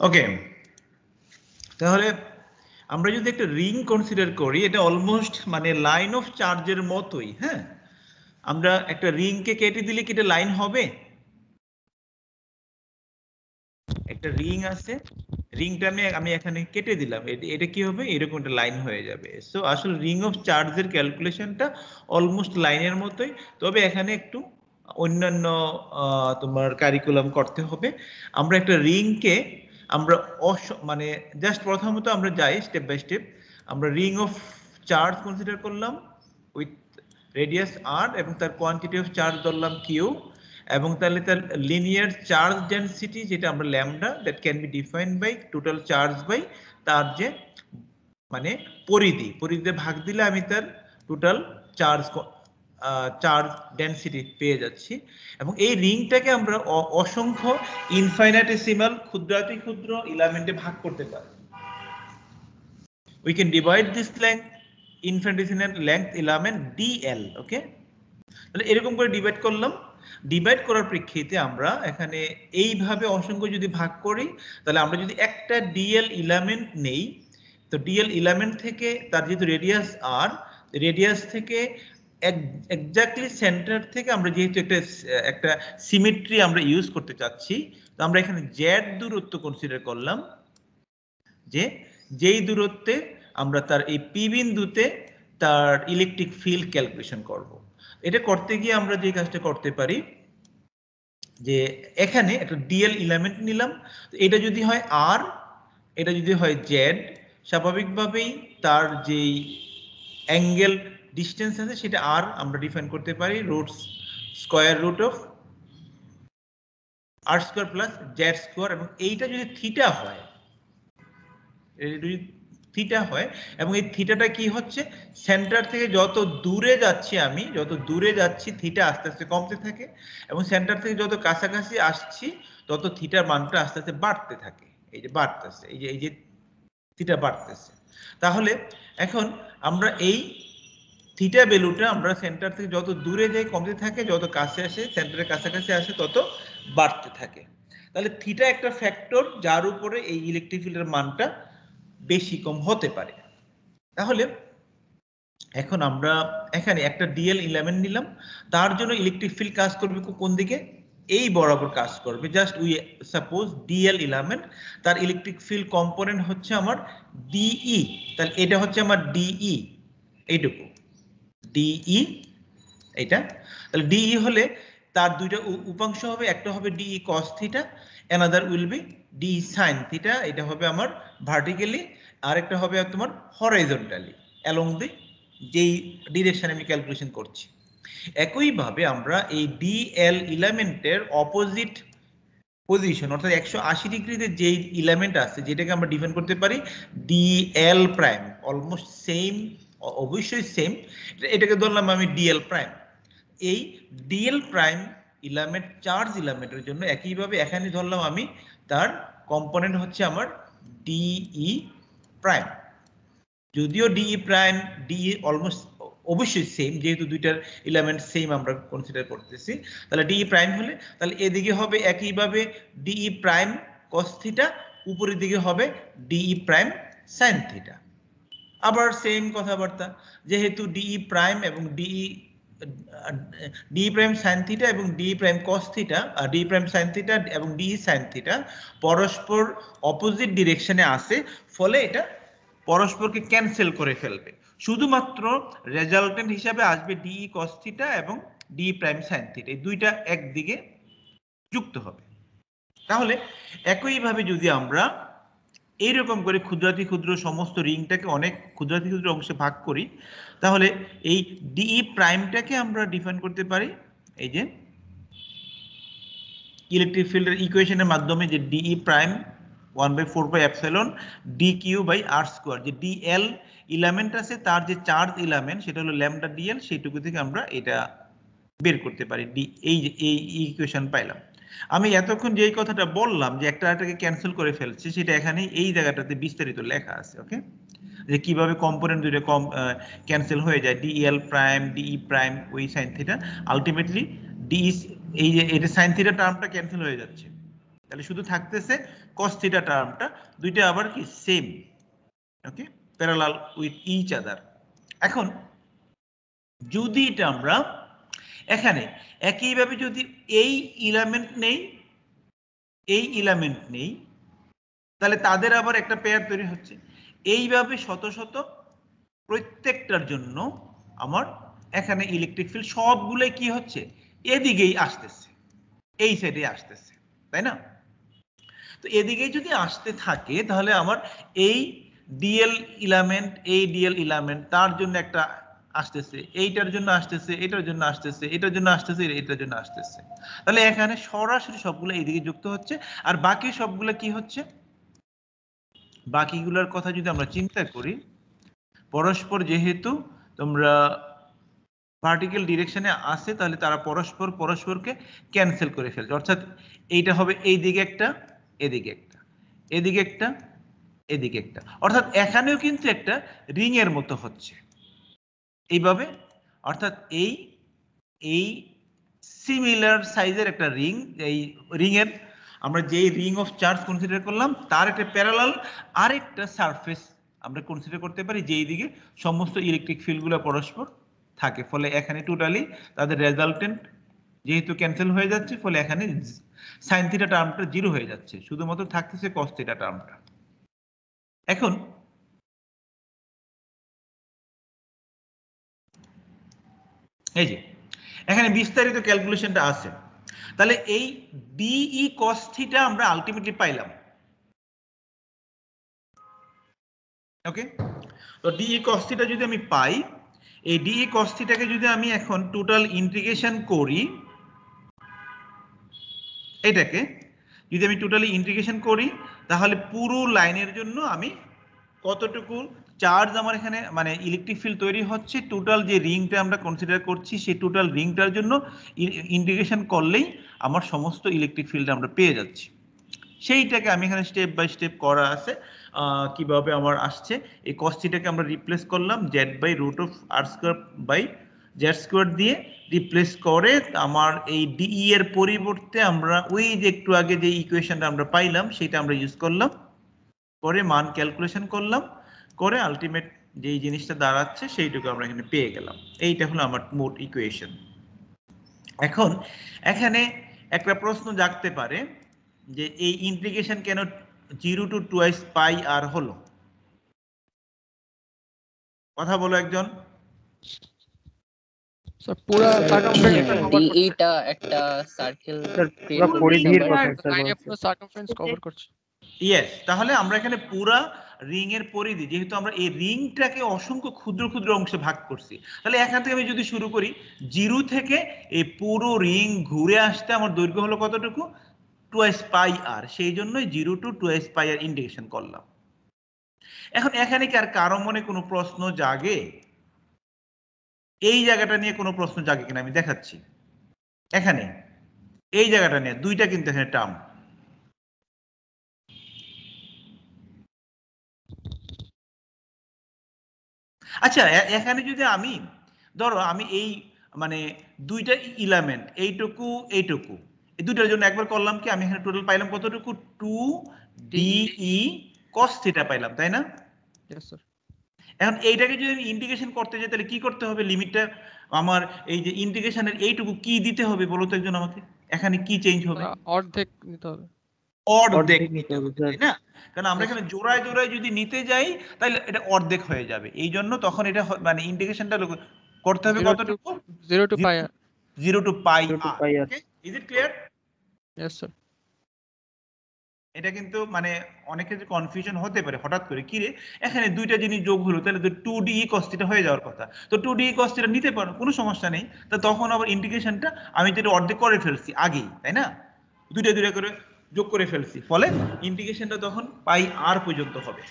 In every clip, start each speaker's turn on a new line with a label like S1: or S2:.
S1: ওকে, তাহলে আমরা যদি একটা রিং কনসিডার করি, এটা অলমোস্ট মানে লাইন অফ চার্জের মতোই। হ্যাঁ, আমরা একটা রিংকে কেটে দিলে কি এটা লাইন হবে? একটা রিং আছে, রিংটা আমি এখানে কেটে দিলাম, এটা কি হবে? এরকম একটা লাইন হয়ে যাবে। সো আসলে রিং অফ চার্জের ক্যালকুলেশনটা অলমোস্ট লাইনের মতোই, তবে এখানে একটু অন্যান্য তোমার কারিকুলাম করতে হবে। আমরা একটা রিংকে আমরা মানে জাস্ট প্রথমত আমরা যাই স্টেপ বাই স্টেপ। আমরা রিং অফ চার্জ কনসিডার করলাম উইথ রেডিয়াস আর এবং তার কোয়ান্টিটি অফ চার্জ ধরলাম কিউ, এবং তাহলে তার লিনিয়ার চার্জ ডেনসিটি যেটা আমরা lambda, that can be defined by total charge by তার যে মানে পরিধিতে ভাগ দিলে আমি তার টোটাল চার্জ ডেনসিটি পেয়ে যাচ্ছি। এবং এই রিংটাকে আমরা অসংখ্য ইনফাইনাইটেসিমাল ক্ষুদ্রাতি ক্ষুদ্র এলিমেন্টে ভাগ করতে পারি। We can divide this length infinitesimal length element dl. ওকে, তাহলে এরকম করে ডিভাইড করলাম। ডিভাইড করার প্রেক্ষিতে আমরা এখানে এইভাবে অসংখ্য যদি ভাগ করি, তাহলে আমরা যদি একটা ডিএল এলিমেন্ট নেই, তো ডিএল এলিমেন্ট থেকে তার যেহেতু রেডিয়াস আর, রেডিয়াস থেকে এক্স্যাক্টলি সেন্টার থেকে আমরা যেহেতু একটা সিমেট্রি আমরা ইউজ করতে চাচ্ছি, তো আমরা এখানে জেড দূরত্ব কনসিডার করলাম, যে যেই দূরত্বে আমরা তার এই পি বিন্দুতে তার ইলেকট্রিক ফিল্ড ক্যালকুলেশন করব। এটা করতে গিয়ে আমরা যে কাজটা করতে পারি, যে এখানে একটা ডিএল এলিমেন্ট নিলাম, এটা যদি হয় আর, এটা যদি হয় জেড, স্বাভাবিকভাবেই তার যেই অ্যাঙ্গেল ডিস্টেন্স আছে সেটা আর আমরা ডিফাইন করতে পারি root square root of R square plus Z square. এবং এইটা যদি থিটা হয়, থিটা হয়, এবং এই থিটাটা কি হচ্ছে, সেন্টার থেকে যত দূরে যাচ্ছি আমি, যত দূরে যাচ্ছি থিটা আস্তে আস্তে কমতে থাকে, এবং সেন্টার থেকে যত কাছাকাছি আসছি তত থিটার মানটা আস্তে আস্তে বাড়তে থাকে। এই যে বাড়তেছে, এই যে থিটা বাড়তেছে। তাহলে এখন আমরা এই থিটা ভ্যালুটা আমরা সেন্টার থেকে যত দূরে যাই কমতে থাকে, যত কাছে আসে সেন্টারের কাছাকাছি আসে তত বাড়তে থাকে। তাহলে থিটা একটা ফ্যাক্টর যার উপরে এই ইলেকট্রিক ফিল্ডের মানটা বেশি কম হতে পারে। তাহলে এখন আমরা এখানে একটা ডিএল এলিমেন্ট নিলাম, তার জন্য ইলেকট্রিক ফিল্ড কাজ করবে কোন দিকে? এই বরাবর কাজ করবে। Just we suppose DL element, তার ইলেকট্রিক ফিল্ড কম্পোনেন্ট হচ্ছে আমার ডিই, তাহলে এটা হচ্ছে আমার ডিই, এইটুকু ডিই এটা। তাহলে ডিই হলে তার দুইটা উপাংশ হবে, একটা হবে d E cos theta, another will be d sine theta. এটা হবে আমার ভার্টিক্যালি, আর একটা হবে তোমার হরাইজন্টালি অ্যালং দি যেই ডিরেকশনে আমি ক্যালকুলেশন করছি। একইভাবে আমরা এই ডিএল এলিমেন্টের অপোজিট পজিশন অর্থাৎ 180 ডিগ্রিতে যেই এলিমেন্ট আছে যেটাকে আমরা ডিফাইন করতে পারি ডিএল প্রাইম, অলমোস্ট সেম, অবশ্যই সেম, এটাকে ধরলাম আমি ডিএল প্রাইম। এই ডিএল প্রাইম এলিমেন্ট চার্জ এলিমেন্টের জন্য একইভাবে এখানে ধরলাম আমি তার কম্পোনেন্ট হচ্ছে আমার ডিই প্রাইম। যদিও ডিই প্রাইম ডিই অলমোস্ট অবশ্যই সেম, যেহেতু দুইটার এলিমেন্ট সেম আমরা কনসিডার করতেছি, তাহলে ডিই প্রাইম হলে তাহলে এদিকে হবে একইভাবে ডিই প্রাইম কস থিটা, উপরের দিকে হবে ডিই প্রাইম সাইন থিটা। আবার সেম কথাবার্তা, যেহেতু ডিই প্রাইম এবং ডিই প্রাইম সাইন থিটা এবং d E prime cos theta, d E prime sine theta এবং ডিই সাইন থিটা পরস্পর অপোজিট ডিরেকশনে আসে, ফলে এটা পরস্পরকে ক্যান্সেল করে ফেলবে। শুধুমাত্র রেজাল্টেন্ট হিসাবে আসবে ডিই কস থিটা এবং ডিই প্রাইম সাইন থিটা, এই দুইটা একদিকে যুক্ত হবে। তাহলে একইভাবে যদি আমরা এইরকম করে ক্ষুদ্রাতি ক্ষুদ্র সমস্ত রিংটাকে অনেক ক্ষুদ্রাতি ক্ষুদ্র অংশে ভাগ করি, তাহলে এই ডিই প্রাইমটাকে আমরা ডিফাইন করতে পারি এই যে ইলেকট্রিক ফিল্ডের ইকুয়েশনের মাধ্যমে, যে DE prime 1/4πε dq by r square, যে ডিএল এলিমেন্ট আছে তার যে চার্জ এলিমেন্ট সেটা হলো ল্যামডা ডিএল, সেইটুকু থেকে আমরা এটা বের করতে পারি। এই ইকুয়েশন পাইলাম। আমি এতক্ষণ যেই কথাটা বললাম যে একটাকে ক্যান্সেল করে ফেলছে, সেটা এখানে এই জায়গাটাতে বিস্তারিত লেখা আছে। ওকে, যে কিভাবে কম্পোনেন্ট দুইটা ক্যান্সেল হয়ে যায়, ডিএল প্রাইম ডিই প্রাইম ওই সাইন থিটা, আলটিমেটলি ডি এই যে এটা সাইন থিটা টার্মটা ক্যান্সেল হয়ে যাচ্ছে, তাহলে শুধু থাকতেছে cos থিটা টার্মটা, দুইটা আবার কি same, okay, parallel with each other. এখন যদি এটা আমরা এখানে একইভাবে যদি এই এলিমেন্ট নেই, তাহলে তাদের আবার একটা পেয়ার তৈরি হচ্ছে। এইভাবে শত শত প্রত্যেকটার জন্য আমার এখানে ইলেকট্রিক ফিল্ড সবগুলোই কি হচ্ছে, এদিকেই আসতেছে, এই সাইডে আসতেছে, তাই না? তো এদিকেই যদি আসতে থাকে তাহলে আমার এই ডিএল এলিমেন্ট তার জন্য একটা আসতেছে, এইটার জন্য আসতেছে, এটার জন্য আসতেছে, এটার জন্য আসতেছে, এটার জন্য আসতেছে। তাহলে এখানে সরাসরি সবগুলো এইদিকে যুক্ত হচ্ছে, আর বাকি সবগুলো কি হচ্ছে, বাকিগুলোর কথা যদি আমরা চিন্তা করি, পরস্পর যেহেতু তোমরা ভার্টিক্যাল ডিরেকশনে আসে, তাহলে তারা পরস্পরকে ক্যান্সেল করে ফেলছে। অর্থাৎ এইটা হবে এই দিকে একটা, এদিকে একটা, এদিকে একটা, এদিকে একটা। অর্থাৎ এখানেও কিন্তু একটা রিং এর মতো হচ্ছে এইভাবে। অর্থাৎ এই সিমিলার সাইজের একটা রিং, এই রিং এর আমরা যেই রিং অফ চার্জ কনসিডার করলাম তার একটা প্যারালাল আরেকটা সারফেস আমরা কনসিডার করতে পারি, যেই দিকে সমস্ত ইলেকট্রিক ফিল্ডগুলো পরস্পর থাকে। ফলে এখানে টোটালি তাদের রেজাল্টেন্ট যেহেতু ক্যান্সেল হয়ে যাচ্ছে, ফলে এখানে সাইন থিটা টার্মটা 0 হয়ে যাচ্ছে, শুধুমাত্র থাকতেছে কস থিটা টার্মটা। এখন এই যে এখানে বিস্তারিত ক্যালকুলেশনটা আছে, তাহলে এই ডিই কস থিটা আমরা আলটিমেটলি পাইলাম, ওকে। তো ডিই কস থিটা যদি আমি পাই, এই ডিই কস থিটাকে যদি আমি এখন টোটাল ইন্টিগ্রেশন করি, এটাকে যদি আমি টোটালি ইন্টিগ্রেশন করি, তাহলে পুরো লাইনের জন্য আমি কতটুকু চার্জ আমার এখানে মানে ইলেকট্রিক ফিল্ড তৈরি হচ্ছে, টোটাল যে রিংটা আমরা কনসিডার করছি সেই টোটাল রিংটার জন্য ইন্টিগ্রেশন করলেই আমার সমস্ত ইলেকট্রিক ফিল্ড আমরা পেয়ে যাচ্ছি। সেইটাকে আমি এখানে স্টেপ বাই স্টেপ করা আছে, কিভাবে আমার আসছে। এই cos থিটাকে আমরা রিপ্লেস করলাম z/√r² দিয়ে রিপ্লেস করে আমার এই ডিই এর পরিবর্তে আমরা ওই যে একটু আগে যে ইকুয়েশনটা আমরা পাইলাম সেটা আমরা ইউজ করলাম, করে মান ক্যালকুলেশন করলাম, করে আলটিমেট যেই জিনিসটা দাঁড়াচ্ছে সেইটুকু আমরা এখানে পেয়ে গেলাম। এইটা হলো আমার মোট ইকুয়েশন। এখন এখানে একটা প্রশ্ন জাগতে পারে যে এই ইন্টিগ্রেশন কেন 0 to 2s পাই আর হলো? কথা বলো একজন।
S2: স্যার পুরো সার্কামফারেন্স কভার করছে,
S3: এটা একটা সার্কেল
S4: পুরো পরিধির কথা স্যার
S2: লাইনে
S4: বলছে।
S2: পুরো সার্কামফারেন্স কভার করছে।
S1: ইয়েস, তাহলে আমরা এখানে পুরা রিং এর পরিধি, যেহেতু আমরা এই রিংটাকে অসংখ্য ক্ষুদ্র ক্ষুদ্র অংশে ভাগ করছি, তাহলে এখান থেকে আমি যদি শুরু করি 0 থেকে এই পুরো রিং ঘুরে আসতে আমার দৈর্ঘ্য হলো কতটুকু, 2s পাই আর, সেই জন্যই 0 to 2s pi R integration করলাম। এখন এখানে কি আর কারো মনে কোনো প্রশ্ন জাগে? এই জায়গাটা নিয়ে কোনো প্রশ্ন জাগে কিনা আমি দেখাচ্ছি। এখানে এই জায়গাটা নিয়ে দুইটা কিন্তু এখানে টার্ম, আচ্ছা এখানে যদি আমি ধরো আমি এই মানে দুইটা এলিমেন্ট এইটুকু এইটুকু এই দুইটার জন্য একবার করলাম কি, আমি এখানে টোটাল পাইলাম কতটুকু, 2DE cos থিটা পাইলাম, তাই না?
S2: Yes sir.
S1: এখন এইটাকে যদি আমি ইন্টিগ্রেশন করতে যাই তাহলে কি করতে হবে, লিমিটটা আমার এই যে ইন্টিগ্রেশনের এইটুকু কি দিতে হবে বলো তো একজন আমাকে, এখানে কি চেঞ্জ হবে?
S2: অর্ধেক নিতে হবে।
S1: অর্ধেক নিতে হবে, তাই না? কারণ আমরা এখানে জোড়ায় জোড়ায় যদি নিতে যাই তাহলে এটা অর্ধেক হয়ে যাবে, এই জন্য তখন এটা মানে ইন্টিগ্রেশনটা করতে হবে কতটুকু,
S2: 0 to pi r।
S1: 0 to pi r।
S4: 0 to pi r।
S1: Okay, is it clear?
S2: Yes sir.
S1: এটা কিন্তু মানে অনেকের কনফিউশন হতে পারে হঠাৎ করে, কি রে এখানে দুইটা জিনিস যোগ হলো তাহলে তো 2DE cos থিটা হয়ে যাওয়ার কথা, তো 2DE cos থিটা নিতে পারো, কোনো সমস্যা নেই। তো তখন আবার ইন্টিগ্রেশনটা আমি যেটা অর্ধেক করে ফেলছি আগেই, তাই না, দুইটা দুইটা করে যোগ করে ফেলছি, ফলে ইন্টিগ্রেশনটা তখন পাই আর পর্যন্ত হবে।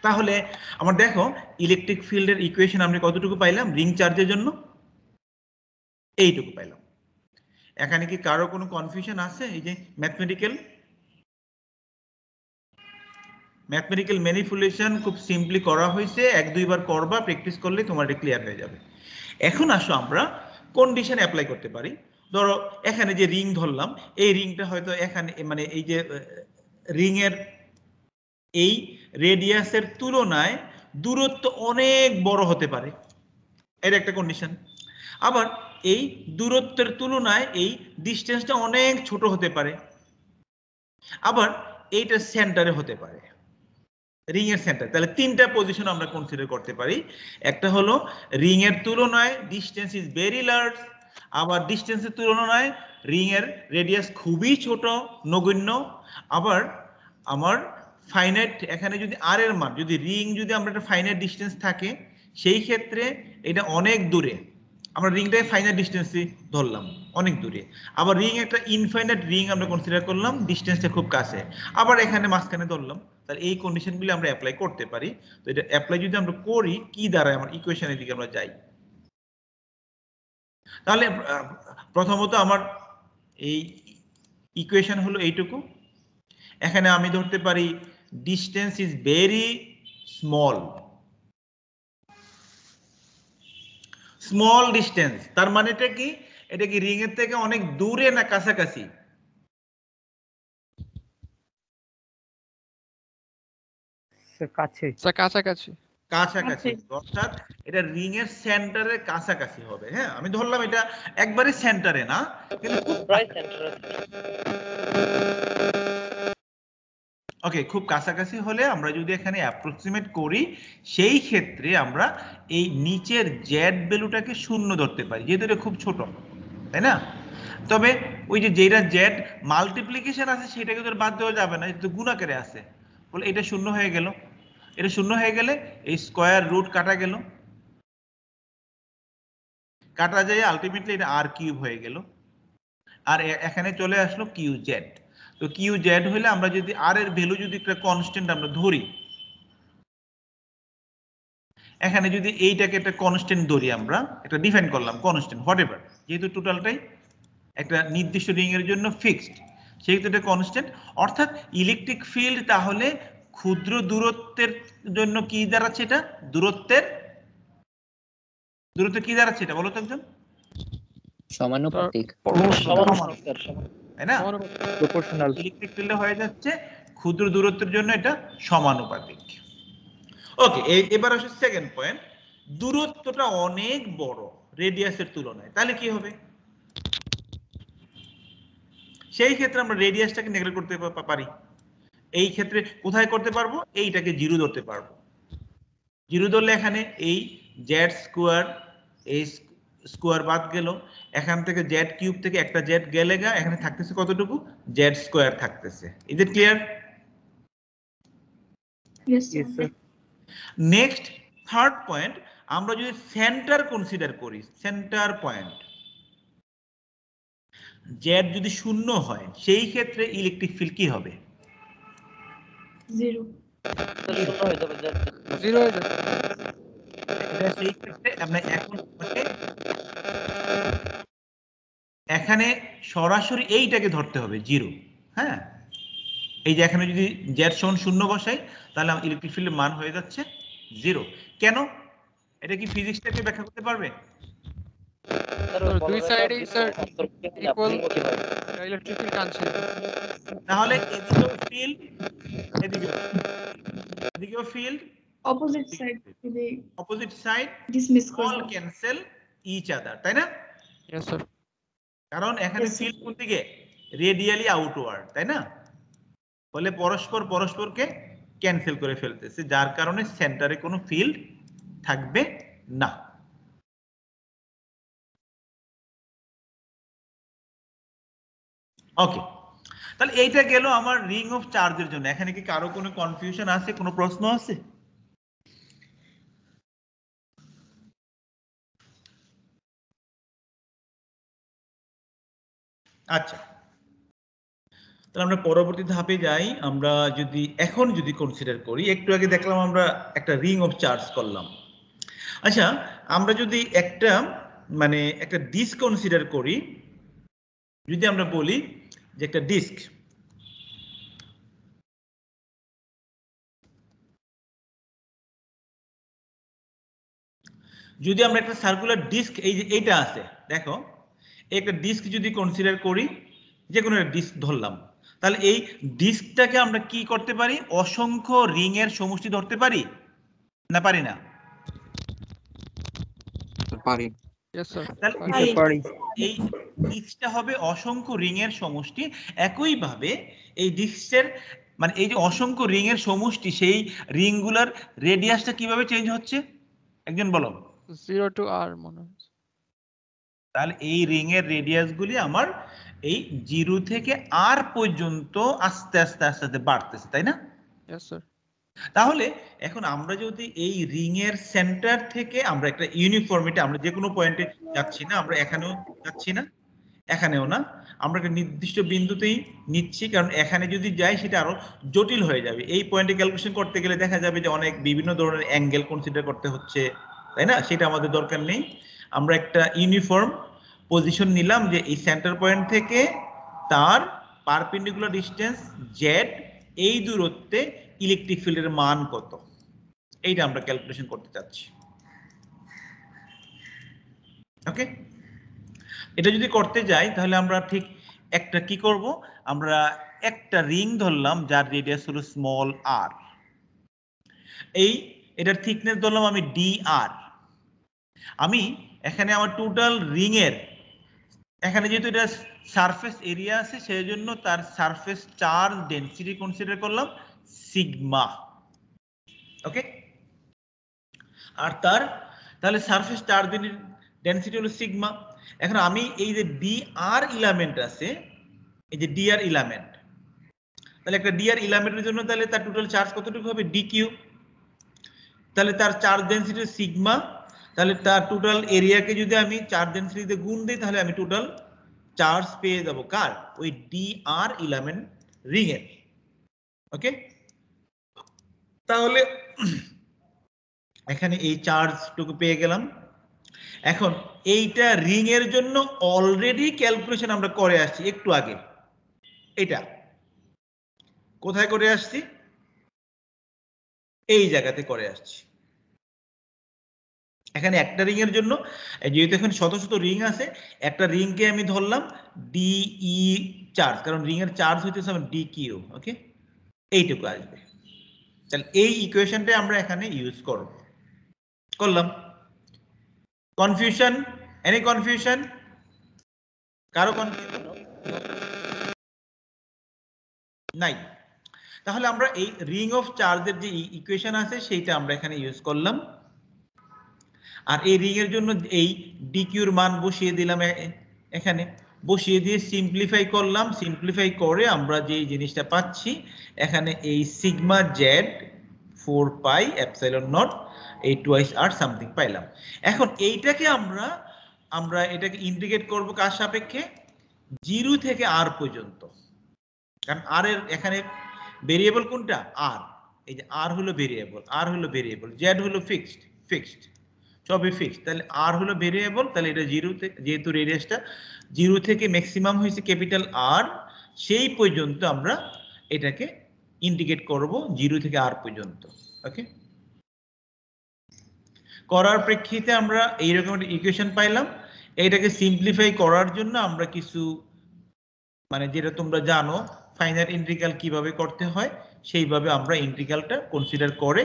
S1: তাহলে আমার দেখো ইলেকট্রিক ফিল্ডের ইকুয়েশন আমরা কতটুকু পাইলাম রিং চার্জের জন্য, এইটুকু পাইলাম। এখানে কি কারো কোনো কনফিউশন আছে? এই যে ম্যাথমেটিক্যাল ম্যানিপুলেশন খুব সিম্পলি করা হয়েছে, এক দুইবার করবা, প্র্যাকটিস করলে তোমার এটা ক্লিয়ার হয়ে যাবে। এখন আসো আমরা কন্ডিশন অ্যাপ্লাই করতে পারি। ধরো এখানে যে রিং ধরলাম, এই রিংটা হয়তো এখানে মানে এই যে রিং এর এই রেডিয়াসের তুলনায় দূরত্ব অনেক বড় হতে পারে, এর একটা কন্ডিশন। আবার এই দূরত্বের তুলনায় এই ডিস্টেন্সটা অনেক ছোট হতে পারে। আবার এইটা সেন্টারে হতে পারে, রিং এর সেন্টার। তাহলে তিনটা পজিশন আমরা কনসিডার করতে পারি। একটা হলো রিং এর তুলনায় ডিস্টেন্স ইজ ভেরি লার্জ, আবার ডিস্টেন্সের তুলনায় রিং এর রেডিয়াস খুবই ছোট, নগণ্য। আবার আমার ফাইনাইট, এখানে যদি আর এর মান, যদি রিং যদি আমরা একটা ফাইনাইট ডিস্টেন্স থাকে, সেই ক্ষেত্রে এটা অনেক দূরে, আমরা রিংটাকে ফাইনাইট ডিস্টেন্সই ধরলাম, অনেক দূরে। আবার রিং একটা ইনফাইনাইট রিং আমরা কনসিডার করলাম, ডিস্টেন্সটা খুব কাছে, আবার এখানে মাঝখানে ধরলাম। তাহলে এই কন্ডিশনগুলো আমরা অ্যাপ্লাই করতে পারি। তো এটা অ্যাপ্লাই যদি আমরা করি, কি দাঁড়ায় আমার ইকুয়েশনের দিকে আমরা যাই। তাহলে প্রথমত আমার এই ইকুয়েশন হলো এইটুকু। এখানে আমি ধরতে পারি distance is very small, small distance, তার মানেটা কি? এটা কি রিং এর থেকে অনেক দূরে না কাছাকাছি?
S4: কাছে।
S2: স্যার কাছাকাছি।
S1: কাছাকাছি, অর্থাৎ এটা রিং এর সেন্টারের কাছাকাছি হবে। হ্যাঁ, আমি ধরলাম এটা একবারে সেন্টারে না, কিন্তু
S3: প্রায় সেন্টার।
S1: ওকে, খুব কাছাকাছি হলে আমরা যদি এখানে অ্যাপ্রক্সিমেট করি, সেই ক্ষেত্রে আমরা এই নিচের জেড ভ্যালুটাকে শূন্য ধরতে পারি, যেহেতু এটা খুব ছোট, তাই না? তবে ওই যে যেটা জেড মাল্টিপ্লিকেশন আছে সেটাকে তো বাদ দেওয়া যাবে না, এটা গুণাকারে আছে, বলে এটা শূন্য হয়ে গেল। এটা শূন্য হয়ে গেলে এই স্কয়ার রুট কাটা গেল, কাটা যায় আলটিমেটলি এটা আর কিউব হয়ে গেল। আর এখানে চলে আসলো কিউ জেড। তো কিউ জেড হলে আমরা যদি আর এর ভ্যালু যদি একটা কনস্ট্যান্ট আমরা ধরি, এখানে যদি এইটাকে একটা কনস্ট্যান্ট ধরি, আমরা একটা ডিফাইন করলাম কনস্ট্যান্ট হোয়াটএভার, যেহেতু টোটালটাই একটা নির্দিষ্ট রিং এর জন্য ফিক্সড, সেহেতু এটা কনস্ট্যান্ট। অর্থাৎ ইলেকট্রিক ফিল্ড তাহলে ক্ষুদ্র দূরত্বের জন্য কি দাঁড়াচ্ছে? এটা দূরত্বের কি দাঁড়াচ্ছে? এটা বলো তো একজন।
S3: সমানুপাতিক।
S1: তাই না?
S4: প্রপোর্শনাল।
S1: ইলেকট্রিক ফিল্ড হয়ে যাচ্ছে ক্ষুদ্র দূরত্বের জন্য এটা সমানুপাতিক। ওকে, এবার আসে সেকেন্ড পয়েন্ট, দূরত্বটা অনেক বড় রেডিয়াসের তুলনায়, তাহলে কি হবে? সেই ক্ষেত্রে আমরা রেডিয়াসটাকে নেগলেক্ট করতে পারি। এই ক্ষেত্রে কোথায় করতে পারবো? এইটাকে জিরো ধরতে পারবো। জিরো ধরলে এখানে এই জেড স্কোয়ার, এই স্কোয়ার বাদ গেল, এখান থেকে জেড কিউব থেকে একটা জেড গেলে গা, এখানে থাকতেছে কতটুকু? জেড স্কোয়ার থাকতেছে। Is it clear?
S5: Yes, sir.
S1: Next third point, আমরা যদি সেন্টার কনসিডার করি, সেন্টার পয়েন্ট জেড যদি শূন্য হয়, সেই ক্ষেত্রে ইলেকট্রিক ফিল্ড কি হবে?
S5: 0.
S2: জিরো হয়ে যাবে।
S1: এটা সেই ক্ষেত্রে আমরা এখন এখানে সরাসরি এইটাকে ধরতে হবে জিরো। হ্যাঁ, এই যে এখানে যদি জেড সমান শূন্য বসাই, তাহলে ইলেকট্রিক ফিল্ডের মান হয়ে যাচ্ছে জিরো। কেন? এটা কি ফিজিক্সটাকে ব্যাখ্যা করতে পারবে?
S2: দুই সাইডেই স্যার ইকুয়াল ইলেকট্রিক ফিল্ড টানছে।
S1: তাহলে এদিকেও ফিল্ড, এদিকেও field,
S5: Opposite side to the
S1: opposite side
S5: dismiss
S1: all
S5: করব.
S1: ক্যান্সেল ইচ আদার, তাই না?
S2: Yes sir.
S1: কারণ এখানে
S5: Yes, sir.
S1: ফিল্ড কোন দিকে? রেডিয়ালি আউটওয়ার্ড, তাই না? ফলে পরস্পরকে ক্যান্সেল করে ফেলতেছে, যার কারণে সেন্টারে কোনো ফিল্ড থাকবে না। ওকে, তাহলে এইটা গেল আমার রিং অফ চার্জের জন্য। এখানে কি কারো কোনো কনফিউশন আছে, কোনো প্রশ্ন আছে? আচ্ছা, তাহলে আমরা পরবর্তী ধাপে যাই। আমরা এখন যদি কনসিডার করি, একটু আগে দেখলাম আমরা একটা রিং অফ চার্জ করলাম। আচ্ছা, আমরা যদি একটা ডিস্ক কনসিডার করি, যদি আমরা বলি যে একটা ডিস্ক, যদি আমরা একটা সার্কুলার ডিস্ক, এই যে এইটা আছে দেখো, একটা ডিস্ক যদি কনসিডার করি, যে কোনো একটা ডিস্ক ধরলাম, তাহলে এই ডিস্কটাকে আমরা কি করতে পারি? অসংখ্য রিং এর সমষ্টি ধরতে পারি না পারি না?
S2: পারি।
S4: Yes, sir.
S1: তাহলে
S5: পারি।
S4: পারি।
S1: এই ডিস্কটা হবে অসংখ্য রিং এর সমষ্টি। একইভাবে এই ডিস্কের মানে এই যে অসংখ্য রিং এর সমষ্টি, সেই রিংগুলোর রেডিয়াসটা কিভাবে চেঞ্জ হচ্ছে একজন বলো?
S4: 0 to R মনে হয়।
S1: তাহলে এই রিং এর রেডিয়াস গুলি আমার এই 0 থেকে R পর্যন্ত আস্তে আস্তে আস্তে আস্তে বাড়তেছে, তাই না?
S4: Yes, sir.
S1: তাহলে এখন আমরা যদি এই রিং এর সেন্টার থেকে আমরা একটা ইউনিফর্মিটি, আমরা যে কোনো পয়েন্টে যাচ্ছি না, আমরা এখানেও যাচ্ছি না এখানেও না, আমরা একটা নির্দিষ্ট বিন্দুতেই নিচ্ছি, কারণ এখানে যদি যাই সেটা আরো জটিল হয়ে যাবে। এই পয়েন্টে ক্যালকুলেশন করতে গেলে দেখা যাবে যে অনেক বিভিন্ন ধরনের অ্যাঙ্গেল কনসিডার করতে হচ্ছে, তাই না? সেটা আমাদের দরকার নেই। আমরা একটা ইউনিফর্ম পজিশন নিলাম যে এই সেন্টার পয়েন্ট থেকে তার পারপেন্ডিকুলার ডিসটেন্স জেড, এই দূরত্বে ইলেকট্রিক ফিল্ডের মান কত, এইটা আমরা ক্যালকুলেশন করতে চাচ্ছি। ওকে, এটা যদি করতে যাই তাহলে আমরা ঠিক একটা কি করব, আমরা একটা রিং ধরলাম যার রেডিয়াস হলো স্মল আর, এটার থিকনেস ধরলাম আমি ডি আর। আমি এখানে আমার টোটাল রিং এর এখানে যেহেতু এটা সারফেস এরিয়া আছে, সেই জন্য তার সারফেস চার্জ ডেনসিটি কনসিডার করলাম সিগমা। ওকে, আর তার তাহলে সারফেস চার্জ ডেনসিটি হলো সিগমা। এখন আমি এই যে ডি আর ইলামেন্ট আছে, এই যে ডি আর ইলামেন্ট, তাহলে একটা ডি আর ইলামেন্টের জন্য তাহলে তার টোটাল চার্জ কতটুকু হবে? D Q. তাহলে তার চার্জ ডেনসিটি সিগমা, তাহলে তার টোটাল এরিয়াকে যদি আমি চার্জ ডেনসিটিতে গুণ দিই তাহলে আমি টোটাল চার্জ পেয়ে যাব কার? ওই ডি আর ইলামেন্ট রিং এর। ওকে, তাহলে এখানে এই চার্জটুকু পেয়ে গেলাম। এখন এইটা রিং এর জন্য অলরেডি ক্যালকুলেশন আমরা করে আসছি একটু আগে। এটা কোথায় করে আসছি? এই জায়গাতে করে আসছি। এখানে একটা রিং এর জন্য যেহেতু এখানে শত শত রিং আছে, একটা রিংকে আমি ধরলাম ডিই চার্জ, কারণ রিং এর চার্জ হইতেছে আমার ডি কিউ। ওকে, এইটুকু আসবে। তাহলে এই ইকুয়েশনটা আমরা এখানে ইউজ করলাম। কনফিউশন? Any confusion? কারো কনফিউশন নাই? তাহলে আমরা এই রিং অফ চার্জের যে ইকুয়েশন আছে সেইটা আমরা এখানে ইউজ করলাম। আর এই রিং এর জন্য এই ডিকিউর মান বসিয়ে দিলাম, এখানে বসিয়ে দিয়ে সিম্পলিফাই করলাম। সিম্পলিফাই করে আমরা যে জিনিসটা পাচ্ছি এখানে এই sigma Z 4 pi epsilon not এই টুয়াইস আর সামথিং পাইলাম। এখন এইটাকে আমরা এটাকে ইন্টিগ্রেট করব কার সাপেক্ষে? 0 থেকে আর পর্যন্ত। কারণ আর এর এখানে ভেরিয়েবল কোনটা? আর। এই যে আর হলো ভেরিয়েবল, আর হলো ভেরিয়েবল, জেড হলো ফিক্সড, সবই ফিক্সড। তাহলে আর হলো ভেরিয়েবল, তাহলে এটা 0 থেকে, যেহেতু রেডিয়াসটা 0 থেকে ম্যাক্সিমাম হয়েছে ক্যাপিটাল আর, সেই পর্যন্ত আমরা এটাকে ইন্টিগ্রেট করব 0 থেকে আর পর্যন্ত। ওকে, করার প্রেক্ষিতে আমরা এইরকম একটা ইকুয়েশন পাইলাম। এইটাকে সিম্পলিফাই করার জন্য আমরা কিছু মানে যেটা তোমরা জানো ফাইনাইট ইন্টিগ্রাল কিভাবে করতে হয়, সেইভাবে আমরা ইন্টিগ্রালটা কনসিডার করে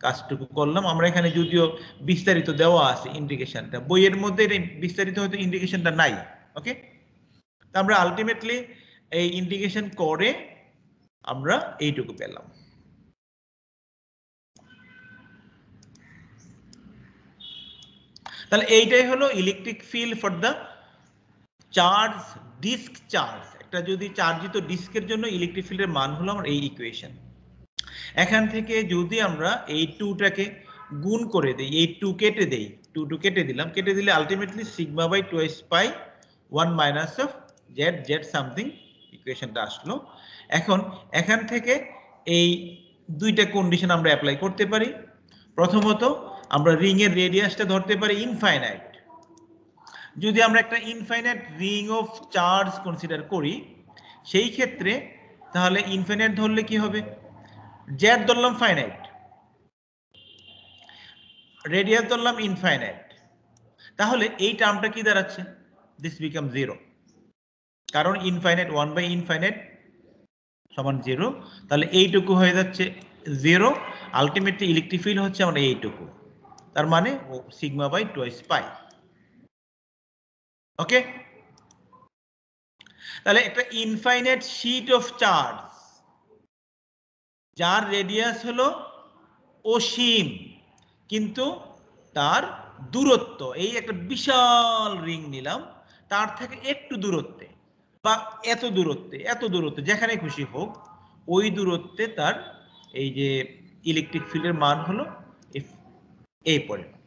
S1: কাজটুকু করলাম। আমরা এখানে যদিও বিস্তারিত দেওয়া আছে ইন্টিগ্রেশনটা, বইয়ের মধ্যে বিস্তারিত হয়তো ইন্টিগ্রেশনটা নাই। ওকে, তা আমরা আলটিমেটলি এই ইন্টিগ্রেশন করে আমরা এইটুকু পেলাম। তাহলে এইটাই হলো electric field for the charge disc charge. একটা যদি চার্জিত ডিস্কের জন্য ইলেকট্রিক ফিল্ডের মান হলো আমার এই ইকুয়েশন। এখান থেকে যদি আমরা এই 2টাকে গুণ করে দেই, এই 2 কেটে দেই, 2 কেটে দিলাম, কেটে দিলে ultimately sigma by 2s pi 1 minus of Z Z something ইকুয়েশনটা আসলো। এখন এখান থেকে এই দুইটা কন্ডিশন আমরা অ্যাপ্লাই করতে পারি। প্রথমত আমরা রিং এর রেডিয়াসটা ধরতে পারি ইনফাইনাইট। যদি আমরা একটা infinite ring of charge consider করি সেই ক্ষেত্রে তাহলে ইনফাইনাইট ধরলে কি হবে? জেড ধরলাম ফাইনাইট, রেডিয়াস ধরলাম ইনফাইনাইট, তাহলে এই টার্মটা কি দাঁড়াচ্ছে? this becomes 0 কারণ ইনফাইনাইট 1 বাই ইনফাইনাইট সমান 0 তাহলে এইটুকু হয়ে যাচ্ছে 0 আলটিমেটলি ইলেকট্রিক ফিল্ড হচ্ছে আমরা এইটুকু তার মানে সিগমা বাই টুয়াইস পাই ওকে তাহলে একটা ইনফাইনাইট শীট অফ চার্জ যার রেডিয়াস হলো অসীম কিন্তু তার দূরত্ব এই একটা বিশাল রিং নিলাম তার থেকে একটু দূরত্বে বা এত দূরত্বে যেখানে খুশি হোক ওই দূরত্বে তার এই যে ইলেকট্রিক ফিল্ডের মান হলো এই পরিমাণ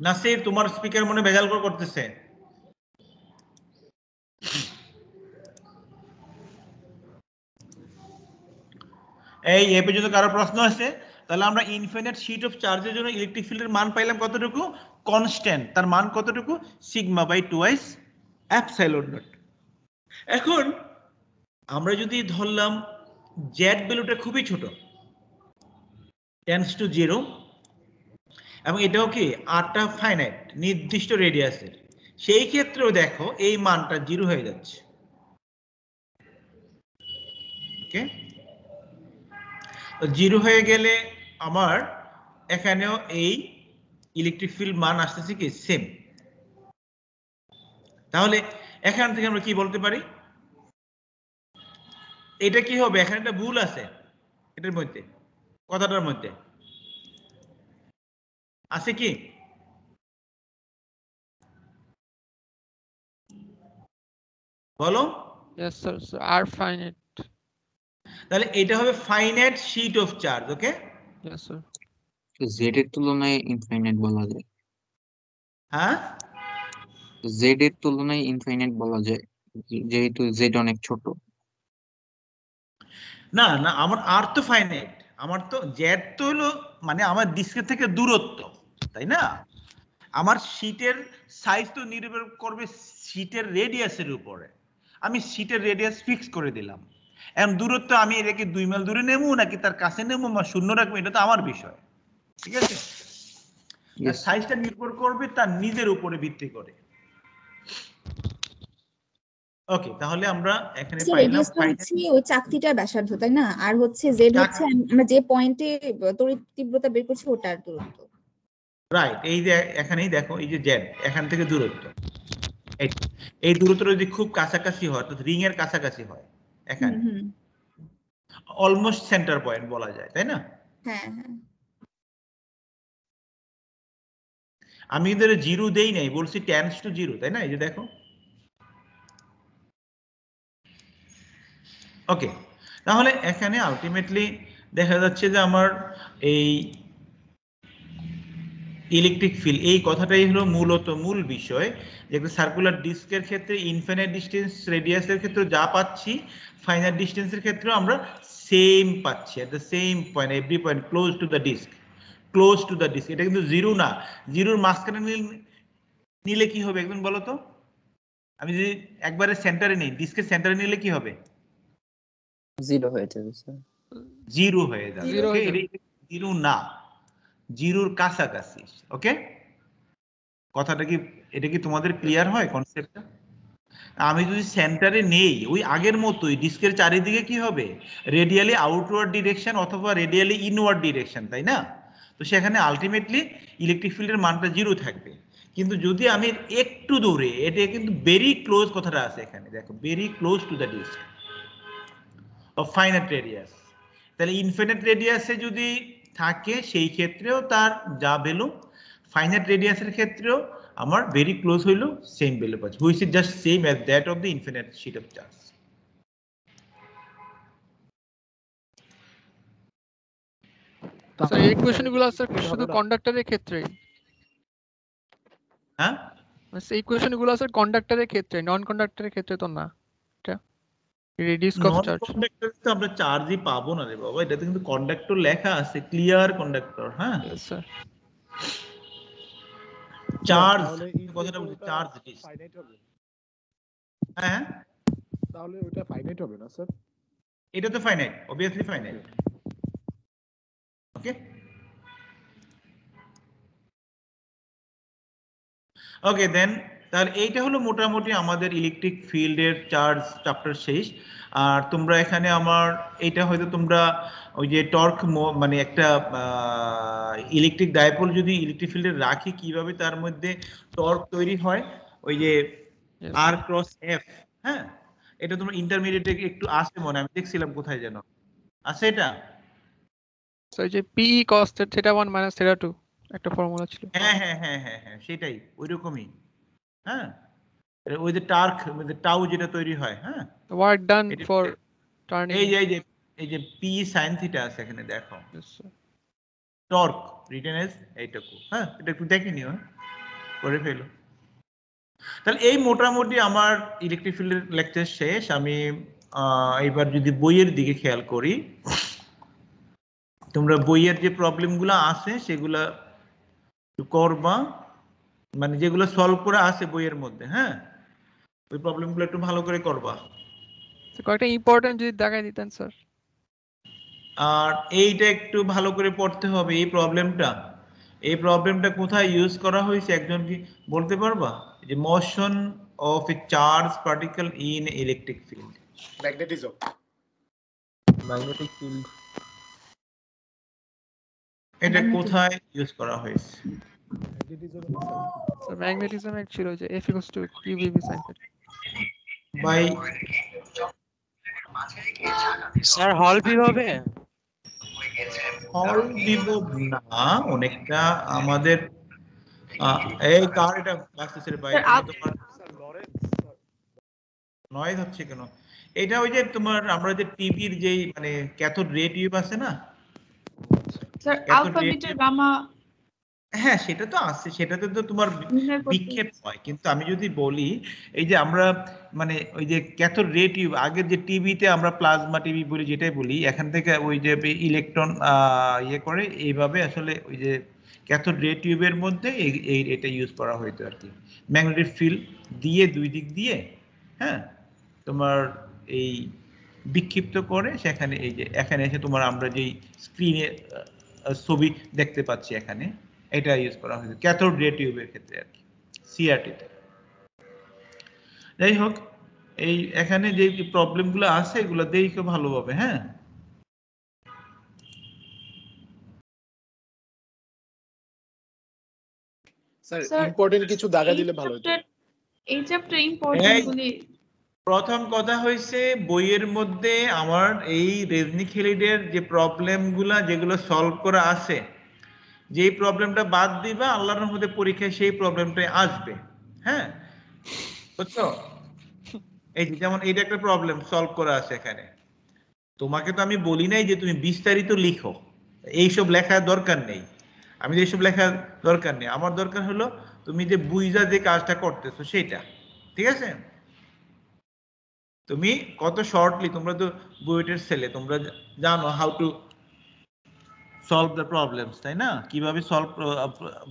S1: নাসির তোমার স্পিকার মনে ভেজাল করতেছে এই এ পর্যন্ত কারো প্রশ্ন আছে তাহলে আমরা ইনফিনিট শীট অফ চার্জের জন্য ইলেকট্রিক ফিল্ডের মান পাইলাম কতটুকু কনস্ট্যান্ট তার মান কতটুকু sigma by twice epsilon naught এখন আমরা যদি ধরলাম জেড ভ্যালুটা খুবই ছোট টেন্ডস টু 0 এবং এটাও কি আরটা ফাইনাইট নির্দিষ্ট রেডিয়াসের সেই ক্ষেত্রেও দেখো এই মানটা 0 হয়ে যাচ্ছে ওকে 0 হয়ে গেলে আমার এখানেও এই ইলেকট্রিক ফিল্ড মান আসতেছে কি সেম তাহলে এখান থেকে আমরা কি বলতে পারি এটা কি হবে এখানে একটা ভুল আছে এটার মধ্যে কথাটার মধ্যে আছে কি বলো
S4: Yes, sir. So R finite.
S1: তাহলে এটা হবে finite sheet of charge okay
S4: Yes, sir.
S2: Z এর তুলনায় ইনফাইনাইট বলা যায়
S1: হ্যাঁ
S2: জেড এর তুলনায় ইনফাইনাইট বলা যায় যেহেতু জেড অনেক ছোট
S1: না না আমার আর তো ফাইনাইট আমার তো জেড তো হলো মানে আমার ডিস্কের থেকে দূরত্ব তাই না আমার শীটের সাইজ তো নির্ভর করবে শীটের রেডিয়াসের উপরে আমি শীটের রেডিয়াস ফিক্স করে দিলাম এখন দূরত্ব আমি এটাকে 2 মাইল দূরে নেবো নাকি তার কাছে নেবো বা শূন্য রাখবো এটা তো আমার বিষয় ঠিক আছে সাইজটা নির্ভর করবে তার নিজের উপরে ভিত্তি করে ওকে তাহলে আমরা এখানে পাইলাম
S6: রেডিয়াসটা হচ্ছে ওই চাকতিটার ব্যাসার্ধ তাই না আর হচ্ছে জেড হচ্ছে আমরা যে পয়েন্টে তড়িৎ তীব্রতা বের করছি ওটার দূরত্ব
S1: রাইট এই যে এখানেই দেখো এই যে জেড এখান থেকে দূরত্ব এই দূরত্বটা যদি খুব কাছাকাছি হয় অর্থাৎ রিং এর কাছাকাছি হয় এখানে অলমোস্ট সেন্টার পয়েন্ট বলা যায় তাই না
S6: হ্যাঁ হ্যাঁ
S1: আমি এদের 0 দেই নাই বলছি টেন্ডস টু 0 তাই না এই যে দেখো ওকে তাহলে এখানে আলটিমেটলি দেখা যাচ্ছে যে আমার এই ইলেকট্রিক ফিল্ড এই কথাটাই হলো মূলত মূল বিষয় যে একটা সার্কুলার ডিস্কের ক্ষেত্রে ইনফিনিট ডিসটেন্স রেডিয়াসের ক্ষেত্রে যা পাচ্ছি ফাইনাইট ডিসটেন্সের ক্ষেত্রেও আমরা সেম পাচ্ছি at the same point every point close to the disc এটা কিন্তু 0 না 0-র মাঝখানে নিলে কি হবে একদম বলো তো আমি যদি একবারে সেন্টারে নেই ডিস্কের সেন্টারে নিলে কি হবে
S3: 0 হয়ে যাবে স্যার
S1: 0 হয়ে যাবে
S4: Zero
S1: ওকে
S4: হয়ে যাবে।
S1: এটা 0 না 0-র কাছাকাছি ওকে কথাটা কি এটা কি তোমাদের ক্লিয়ার হয় কনসেপ্টটা আমি যদি সেন্টারে নেই ওই আগের মতোই ডিস্কের চারিদিকে কি হবে রেডিয়ালি আউটওয়ার্ড ডিরেকশন অথবা রেডিয়ালি ইনওয়ার্ড ডিরেকশন তাই না তো সেখানে আলটিমেটলি ইলেকট্রিক ফিল্ডের মানটা 0 থাকবে কিন্তু যদি আমি একটু দূরে এটা কিন্তু ভেরি ক্লোজ কথাটা আছে এখানে দেখো very close to the disc of finite radius তাহলে ইনফিনিট রেডিয়াসে যদি থাকে সেই ক্ষেত্রেও তার যা ভ্যালু ফাইনাইট রেডিয়াসের ক্ষেত্রেও আমার ভেরি ক্লোজ হইলো সেম ভ্যালু পাচ্ছি which is just same as that of the infinite sheet of charge
S4: So এই ইকুয়েশন গুলো স্যার শুধু কন্ডাক্টরের ক্ষেত্রেই
S1: হ্যাঁ
S4: এই ইকুয়েশন গুলো স্যার কন্ডাক্টরের ক্ষেত্রে নন কন্ডাক্টরের ক্ষেত্রে তো না রিডিউস কস্ট
S1: নন
S4: চার্জ।
S1: কন্ডাক্টর তো আমরা চার্জই পাবো না রে বাবা, এটাতে কিন্তু কন্ডাক্টর লেখা আছে, ক্লিয়ার কন্ডাক্টর। হ্যাঁ,
S4: ইয়েস স্যার।
S1: চার্জ
S7: তাহলে
S1: কথাটা বলছি, চার্জ ডিস।
S7: ফাইনাইট হবে,
S1: হ্যাঁ,
S7: তাহলে ওটা ফাইনাইট হবে না স্যার?
S1: এটা তো ফাইনাইট, অবভিয়াসলি ফাইনাইট। ওকে ওকে দেন, তাহলে এইটা হলো মোটামুটি আমাদের ইলেকট্রিক ফিল্ডের চার্জ চ্যাপ্টার শেষ। আর তোমরা এখানে আমার এইটা হয়তো তোমরা ওই যে টর্ক মানে একটা ইলেকট্রিক ডাইপোল যদি ইলেকট্রিক ফিল্ডে রাখি কিভাবে তার মধ্যে টর্ক তৈরি হয়, ওই যে
S4: Yes,
S1: আর ক্রস এফ। হ্যাঁ, এটা তোমার ইন্টারমিডিয়েটে একটু আসে মনে, আমি দেখছিলাম কোথায় যেন আছে এটা।
S4: সো এই যে PE cos theta 1 minus theta 2 একটা ফর্মুলা ছিল।
S1: হ্যাঁ হ্যাঁ হ্যাঁ হ্যাঁ হ্যাঁ, সেটাই ওইরকমই। হ্যাঁ, ওই যে টার্ক মানে টাউ যেটা তৈরি হয়। হ্যাঁ,
S4: The work done
S1: এটা-
S4: for turning.
S1: এই যে পি সাইন থিটা আছে এখানে, দেখো
S4: Yes, sir.
S1: Torque written as এইটুকু। হ্যাঁ, এটা একটু দেখে নিও, করে ফেলো। তাহলে এই মোটামুটি আমার ইলেকট্রিক ফিল্ডের লেকচার শেষ। আমি এবার যদি বইয়ের দিকে খেয়াল করি, তোমরা বইয়ের যে প্রবলেমগুলো আছে সেগুলা করবা, মানে যেগুলো সলভ করা আছে বইয়ের মধ্যে। হ্যাঁ, ওই প্রবলেমগুলো একটু ভালো করে করবা।
S4: So কয়েকটা ইম্পর্টেন্ট যদি দেখাই দিতেন স্যার।
S1: আর এইটা একটু ভালো করে পড়তে হবে। এই প্রবলেমটা কোথায় ইউজ করা হয়েছে একজন কি বলতে পারবা? যে motion of A charge particle in electric field,
S7: magnetism.
S3: Magnetic field.
S1: এটা কোথায় ইউজ করা হয়েছে?
S7: ম্যাগনেটিজম
S4: So magnetism এক ছিল যে F equals to QVB sin theta.
S1: By
S8: sir হল বিভাবে
S1: হল বিভব না, অনেকটা আমাদের এই কার এটা বাসতেছে ভাই,
S5: Sir,
S1: তোমার নয়েজ হচ্ছে কেন? এটা ওই যে তোমার আমরা যে টিভির যেই মানে ক্যাথোড রে টিউব আছে না,
S5: স্যার
S1: এত
S5: আলফা
S1: rate-
S5: বিটা গামা
S1: হ্যাঁ সেটা তো আছে, সেটাতে তো তোমার
S5: নির্ণয় করতে
S1: বিক্ষেপ হয়। কিন্তু আমি যদি বলি এই যে আমরা মানে ওই যে ক্যাথোড রে টিউব, আগের যে টিভিতে আমরা প্লাজমা টিভি বলি যেটাই বলি, এখান থেকে ওই যে ইলেকট্রন ইয়ে করে এইভাবে আসলে ওই যে ক্যাথোড রে টিউবের মধ্যে এটা ইউজ করা হইতো আর কি। ম্যাগনেটিক ফিল্ড দিয়ে দুই দিক দিয়ে, হ্যাঁ, তোমার এই বিক্ষিপ্ত করে সেখানে এই যে এখানে এসে তোমার আমরা যেই স্ক্রিনে ছবি দেখতে পাচ্ছি এখানে, এটা ইউজ করা হয়েছে ক্যাথোড রে টিউবের ক্ষেত্রে আর কি, সিআরটিতে। যাই হোক, এই এখানে যে প্রবলেমগুলো আছে এগুলো দেখো ভালোভাবে। হ্যাঁ,
S7: স্যার
S5: স্যার,
S7: ইম্পর্টেন্ট কিছু দাগা দিলে ভালো হতো।
S5: এই চ্যাপ্টার ইম্পর্টেন্ট গুলি
S1: প্রথম কথা হয়েছে বইয়ের মধ্যে আমার এই রেজনিক-হেলিডের যে প্রবলেমগুলা যেগুলো সলভ করা আছে, যেই প্রবলেমটা বাদ দিবা আল্লাহর রহমতে পরীক্ষায় সেই প্রবলেমটাই আসবে। হ্যাঁ, বুঝছো? এই যে যেমন এইটা একটা প্রবলেম সলভ করা আছে এখানে, তোমাকে তো আমি বলি নাই যে তুমি বিস্তারিত লিখো, এইসব লেখার দরকার নেই। আমি যে এইসব লেখার দরকার নেই, আমার দরকার হলো তুমি যে বুঝা যে কাজটা করতেছো সেটা। ঠিক আছে? তুমি কত শর্টলি, তোমরা তো বুয়েটের ছেলে, তোমরা জানো how to solve the problems, তাই না? কিভাবে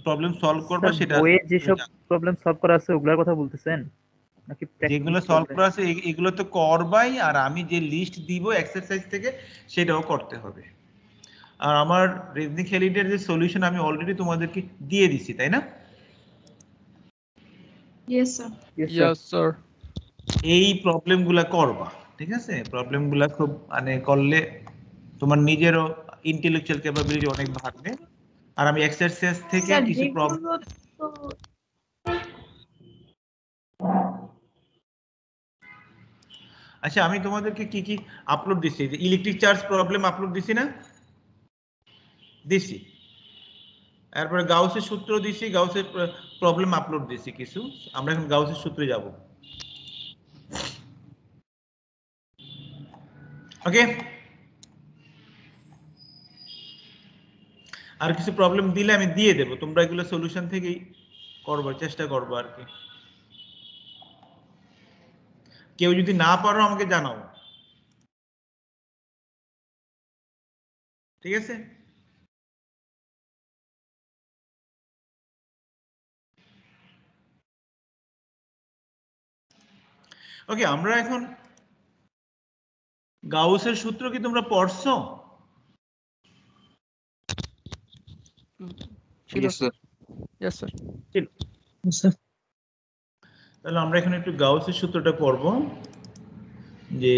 S1: প্রবলেম সলভ করবে সেটা।
S9: বইয়ে যেসব প্রবলেম সলভ করা আছে ওগুলোর কথা বলতেছেন নাকি
S1: যেগুলো সলভ করা আছে এগুলো তো করবাই, আর আমি যে লিস্ট দিব এক্সারসাইজ থেকে সেটাও করতে হবে। আর আমার রেজনিক-হেলিডের যে সলিউশন আমি অলরেডি তোমাদেরকে দিয়ে দিছি, তাই না?
S5: Yes sir.
S4: Yes, sir.
S1: এই প্রবলেমগুলা করবা, ঠিক আছে? প্রবলেমগুলা খুব মানে করলে তোমার নিজেরও ইন্টেলেকচুয়াল ক্যাপাবিলিটি অনেক বাড়বে। আর আমি এক্সারসাইজ থেকে
S5: স্যার
S1: কিছু প্রবলেম,
S5: যেগুলো তো
S1: আচ্ছা আমি তোমাদেরকে কি কি আপলোড দিছি, যে ইলেকট্রিক চার্জ প্রবলেম আপলোড দিছি না? দিছি। তারপরে গাউসের সূত্র দিছি, গাউসের প্রবলেম আপলোড দিছি কিছু। আমরা এখন গাউসের সূত্রে যাব। ওকে, আর কিছু প্রবলেম দিলে আমি দিয়ে দেব, তোমরা এগুলো সলিউশন থেকেই করবার চেষ্টা করবো আর কি। কেউ যদি না পারো আমাকে জানাও, ঠিক আছে? ওকে, আমরা এখন গাউসের সূত্র কি তোমরা পড়ছো?
S4: ছিল
S2: Yes, sir.
S4: Yes sir.
S1: তাহলে আমরা এখানে একটু গাউসের সূত্রটা পড়ব, যে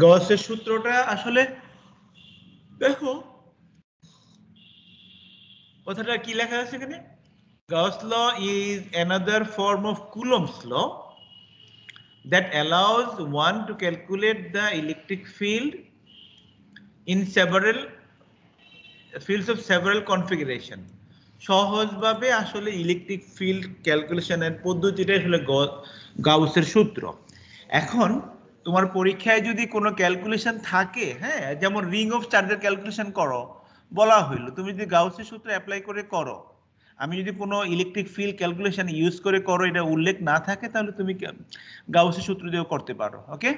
S1: গাউসের সূত্রটা আসলে দেখো কথাটা কি লেখা আছে এখানে, Gauss law is another form of Coulomb's law that allows one to calculate the electric field in several fields of several configuration. সহজভাবে আসলে ইলেকট্রিক ফিল্ড ক্যালকুলেশনের পদ্ধতিটা আসলে গাউসের সূত্র। এখন তোমার পরীক্ষায় যদি কোনো ক্যালকুলেশন থাকে, হ্যাঁ, যেমন রিং অফ চার্জের ক্যালকুলেশন করো, বলা হইলো তুমি যদি গাউসের সূত্র অ্যাপ্লাই করে করো, আমি যদি কোনো ইলেকট্রিক ফিল্ড ক্যালকুলেশন ইউজ করে করো, এটা উল্লেখ না থাকে, তাহলে তুমি গাউসের সূত্র দিয়েও করতে পারো। ওকে,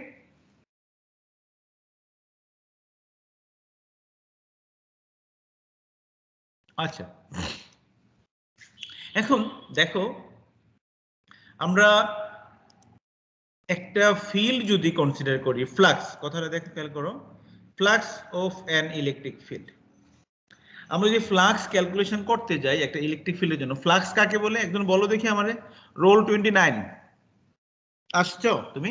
S1: আচ্ছা, এখন দেখো আমরা একটা ফিল্ড যদি কনসিডার করি, ফ্লাক্স, কথাটা দেখে খেয়াল করো, flux of an electric field. আমরা যদি ফ্লাক্স ক্যালকুলেশন করতে যাই একটা ইলেকট্রিক ফিল্ডের জন্য, ফ্লাক্স কাকে বলে একজন বলো দেখি আমারে। রোল 29 আসছো তুমি?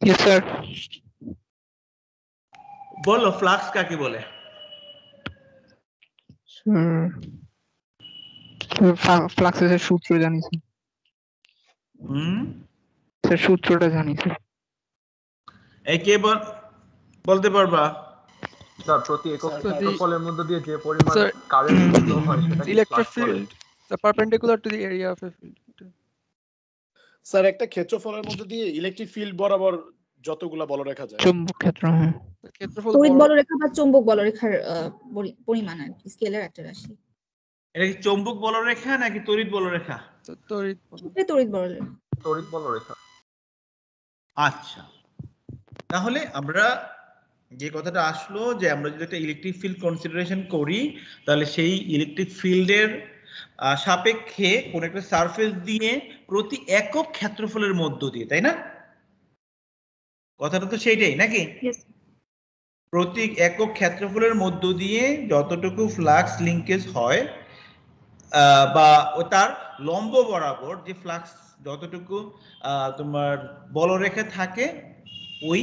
S4: Yes sir.
S1: বলো ফ্লাক্স কাকে বলে?
S4: ফ্লাক্সের সূত্র জানি স্যার। স্যার সূত্রটা জানি স্যার।
S1: এই কে বলতে পারবা?
S3: স্যার প্রতি একক ক্ষেত্রফলের মধ্যে দিয়ে যে পরিমাণ
S4: স্যার
S3: কারেন্ট ফ্লো হয় সেটা
S4: electric field perpendicular to the area of A field.
S7: Sir একটা ক্ষেত্রফলের মধ্যে দিয়ে ইলেকট্রিক ফিল্ড বরাবর যতগুলা বলরেখা যায়,
S4: চুম্বক ক্ষেত্র, হ্যাঁ, ক্ষেত্রফল
S6: তড়িৎ বলরেখা বা চৌম্বক বলরেখার পরিমাণ আর কি, স্কেলের একটা রাশি।
S1: এটা কি চৌম্বক বলরেখা নাকি তড়িৎ বলরেখা?
S6: তড়িৎ বলরেখা।
S3: তড়িৎ বলরেখা।
S1: আচ্ছা, তাহলে আমরা যে কথাটা আসলো যে আমরা যদি একটা ইলেকট্রিক ফিল্ড কনসিডারেশন করি, তাহলে সেই ইলেকট্রিক ফিল্ডের সাপেক্ষে কোন একটা সারফেস দিয়ে প্রতি একক ক্ষেত্রফলের মধ্য দিয়ে, তাই না? কথাটা তো সেইটাই নাকি? প্রতি একক ক্ষেত্রফলের মধ্য দিয়ে যতটুকু ফ্লাক্স লিঙ্কেজ হয় বা তার লম্ব বরাবর যে ফ্লাক্স যতটুকু তোমার বলরেখা থাকে, ওই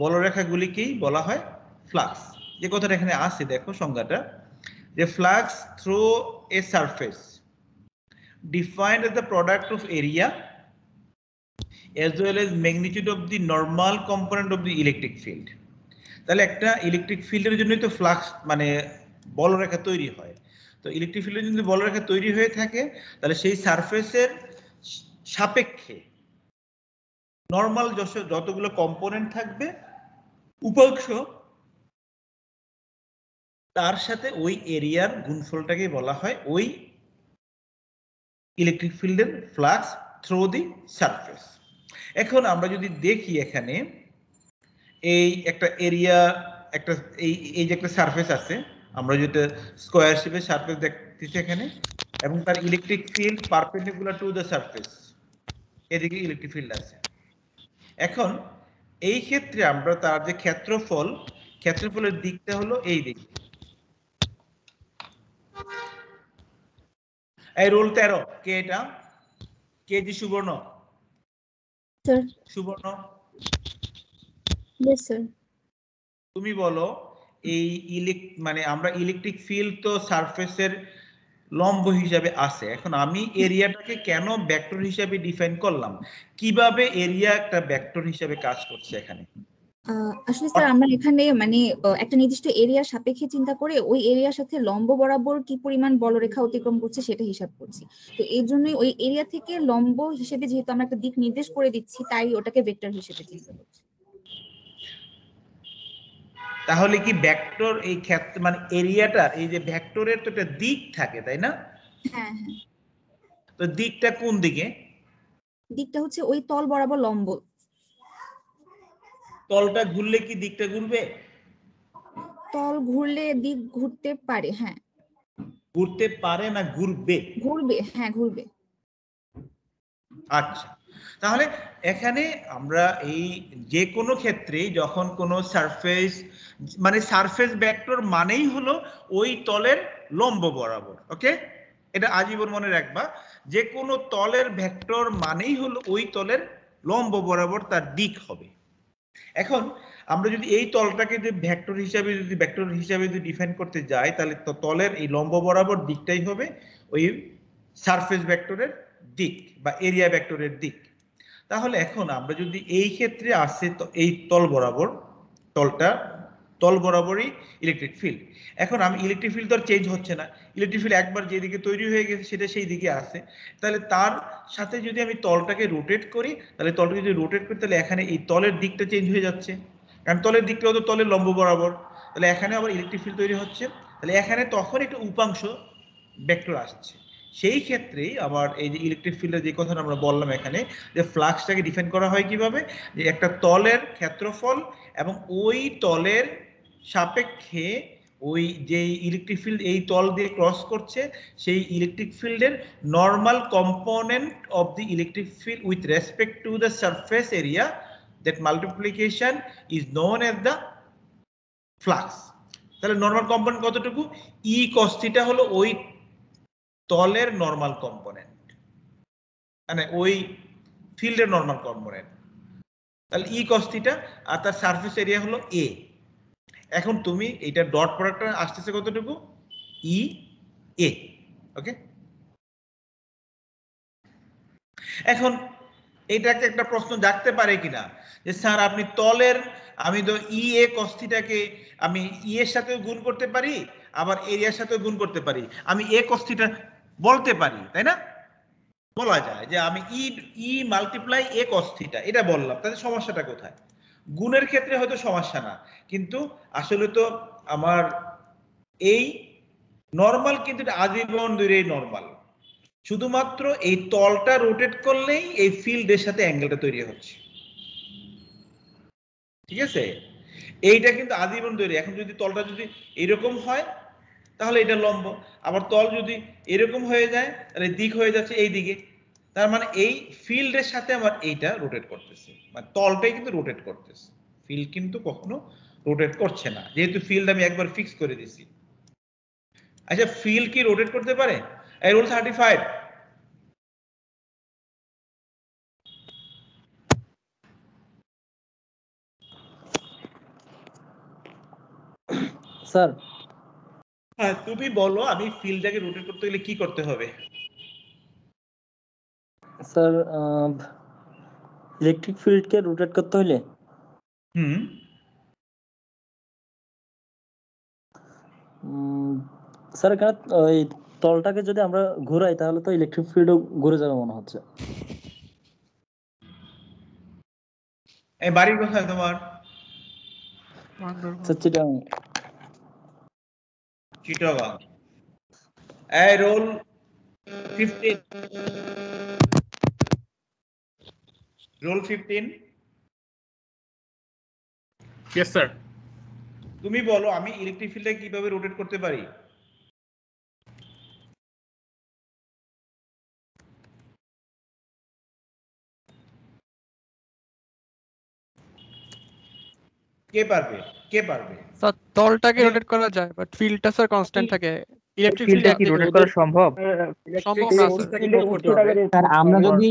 S1: বলরেখাগুলিকেই বলা হয় ফ্লাক্স। যে কথাটা এখানে আছে দেখো সংজ্ঞাটা, যে flux through a surface defined as the product of area as well as magnitude of the normal component of the electric field. তাহলে একটা ইলেকট্রিক ফিল্ডের জন্যই তো ফ্লাক্স মানে বলরেখা তৈরি হয়। তো ইলেকট্রিক ফিল্ডের যদি বলরেখা তৈরি হয়ে থাকে, তাহলে সেই সারফেসের সাপেক্ষে নর্মাল যতগুলো কম্পোনেন্ট থাকবে উপাংশ, তার সাথে ওই এরিয়ার গুণফলটাকে বলা হয় ওই ইলেকট্রিক ফিল্ডের ফ্লাক্স থ্রু দি সারফেস। এখন আমরা যদি দেখি এখানে এই একটা এরিয়া, একটা এই যে একটা সারফেস আছে, আমরা যেটা স্কয়ার শেপের সারফেস দেখতেছি এখানে, এবং তার electric field perpendicular to the surface, এদিকে ইলেকট্রিক ফিল্ড আছে। এখন এই ক্ষেত্রে আমরা তার যে ক্ষেত্রফলের দিকটা হলো এই দিক। এই রোল 13 কে এটা? কেজি সুবর্ণ?
S6: স্যার।
S1: সুবর্ণ
S6: यस স্যার।
S1: তুমি বলো এই মানে আমরা ইলেকট্রিক ফিল্ড তো সারফেসের লম্ব হিসাবে আছে, এখন আমি এরিয়াটাকে কেন ভেক্টর হিসাবে ডিফাইন করলাম? কিভাবে এরিয়া একটা ভেক্টর হিসাবে কাজ করছে এখানে?
S6: আসলে স্যার আমরা এখানে মানে একটা নির্দিষ্ট এরিয়ার সাপেক্ষে চিন্তা করে ওই এরিয়ার সাথে লম্ব বরাবর কি পরিমাণ বলরেখা অতিক্রম করছে সেটা হিসাব করছি। তো এর জন্যই ওই এরিয়া থেকে লম্ব হিসেবে যেহেতু আমরা একটা দিক নির্দেশ করে দিচ্ছি, তাই ওটাকে ভেক্টর হিসেবে চিন্তা করছি।
S1: তাহলে কি ভেক্টর এই ক্ষেত্র মানে এরিয়াটার এই যে ভেক্টরের তো একটা দিক থাকে তাই না?
S6: হ্যাঁ হ্যাঁ,
S1: তো দিকটা কোন দিকে?
S6: দিকটা হচ্ছে ওই তল বরাবর লম্ব।
S1: তলটা ঘুরলে কি দিকটা ঘুরবে?
S6: তল ঘুরলে দিক ঘুরতে পারে, হ্যাঁ
S1: ঘুরতে পারে না ঘুরবে?
S6: ঘুরবে, হ্যাঁ ঘুরবে।
S1: আচ্ছা, তাহলে এখানে আমরা এই যে কোনো ক্ষেত্রে যখন কোনো সারফেস মানে সারফেস ভেক্টর মানেই হলো ওই তলের লম্ব বরাবর, ওকে? এটা আজীবন মনে রাখবা, যে কোনো তলের ভেক্টর মানেই হলো ওই তলের লম্ব বরাবর তার দিক হবে। এখন আমরা যদি এই তলটাকে যে ভেক্টর হিসাবে যদি ডিফাইন করতে যাই, তাহলে তো তলের এই লম্ব বরাবর দিকটাই হবে ওই সারফেস ভেক্টরের দিক বা এরিয়া ভেক্টরের দিক। তাহলে এখন আমরা যদি এই ক্ষেত্রে আসে তো এই তল বরাবরই ইলেকট্রিক ফিল্ড। এখন আমি ইলেকট্রিক ফিল্ড তো আর চেঞ্জ হচ্ছে না, ইলেকট্রিক ফিল্ড একবার যেদিকে তৈরি হয়ে গেছে সেটা সেই দিকে আসে। তাহলে তার সাথে যদি আমি তলটাকে রোটেট করি, তাহলে তলটাকে যদি রোটেট করি তাহলে এখানে এই তলের দিকটা চেঞ্জ হয়ে যাচ্ছে, কারণ তলের দিকটাও তো তলের লম্ব বরাবর। তাহলে এখানে আবার ইলেকট্রিক ফিল্ড তৈরি হচ্ছে, তাহলে এখানে তখন একটা উপাংশ ভেক্টর আসছে। সেই ক্ষেত্রেই আবার এই যে ইলেকট্রিক ফিল্ডের যে কথাটা আমরা বললাম এখানে, যে ফ্লাক্সটাকে ডিফাইন করা হয় কিভাবে, যে একটা তলের ক্ষেত্রফল এবং ওই তলের সাপেক্ষে ওই যে ইলেকট্রিক ফিল্ড এই তল দিয়ে ক্রস করছে সেই ইলেকট্রিক ফিল্ডের normal component of the electric field with respect to the surface area, that multiplication is known as the flux. তাহলে নর্মাল কম্পোনেন্ট কতটুকু? ই কস থিটা হলো ওই তলের নরমাল কম্পোনেন্ট, মানে ওই ফিল্ডের নরমাল কম্পোনেন্ট। তাহলে ই কস থিটা আর তার সারফেস এরিয়া হলো এ। এখন তুমি এটা ডট প্রোডাক্টটা আসতেছে কতটুকু? ই এ, ওকে? এখন এইটাকে একটা প্রশ্ন জাগতে পারে কিনা যে স্যার আপনি তলের, আমি তো ই এ কস থিটাকে আমি ই এর সাথে গুণ করতে পারি আবার এরিয়ার সাথে গুণ করতে পারি, আমি এ কস থিটা বলতে পারি তাই না? বলা যায় যে আমি ই মাল্টিপ্লাই এ কস থিটা এটা বললাম, তাহলে সমস্যাটা কোথায়? গুণের ক্ষেত্রে হয়তো সমস্যা না, কিন্তু আসলে তো আমার এই নরমাল কিন্তু আজীবন ধরে নরমাল, শুধুমাত্র এই তলটা রোটেট করলেই এই ফিল্ডের সাথে অ্যাঙ্গেলটা তৈরি হচ্ছে, ঠিক আছে? এইটা কিন্তু আজীবন ধরে। এখন যদি তলটা যদি এরকম হয় তাহলে এটা লম্ব, আবার তল যদি এরকম হয়ে যায় তাহলে দিক হয়ে যাচ্ছে এই দিকে। তার মানে এই ফিল্ডের সাথে আমার এইটা রোটেট করতেছে, মানে তলটাই কিন্তু রোটেট করতেছে, ফিল্ড কিন্তু কখনো রোটেট করছে না, যেহেতু ফিল্ড আমি একবার ফিক্স করে দিছি। আচ্ছা, ফিল্ড কি রোটেট করতে পারে? এই রুল 35।
S10: স্যার
S1: হ্যাঁ, তুমি বলো আমি ফিল্ডটাকে রোটেট করতে গেলে কি করতে হবে?
S10: স্যার ইলেকট্রিক ফিল্ডকে রোটেট করতে হলে স্যার এখানে ওই তলটাকে যদি আমরা ঘোরাই তাহলে তো ইলেকট্রিক ফিল্ডও ঘুরে যাবে মনে হচ্ছে।
S1: এই বাড়ি কোথায় তোমার?
S10: স্যার চিটাগাং।
S1: চিটাগাং। এই রোল 15, রোল 15।
S7: Yes sir.
S1: তুমি বলো আমি ইলেকট্রিক ফিল্ডে কিভাবে রোটেট করতে পারি? কে পারবে? কে পারবে?
S4: স্যার তলটাকে রোটেট করা যায় বাট ফিল্ডটা স্যার কনস্ট্যান্ট থাকে। ইলেকট্রিক
S9: ফিল্ডটা কি
S4: ফিল্ড
S9: রোটেট করা সম্ভব?
S4: সম্ভব না স্যার।
S11: স্যার আমরা যদি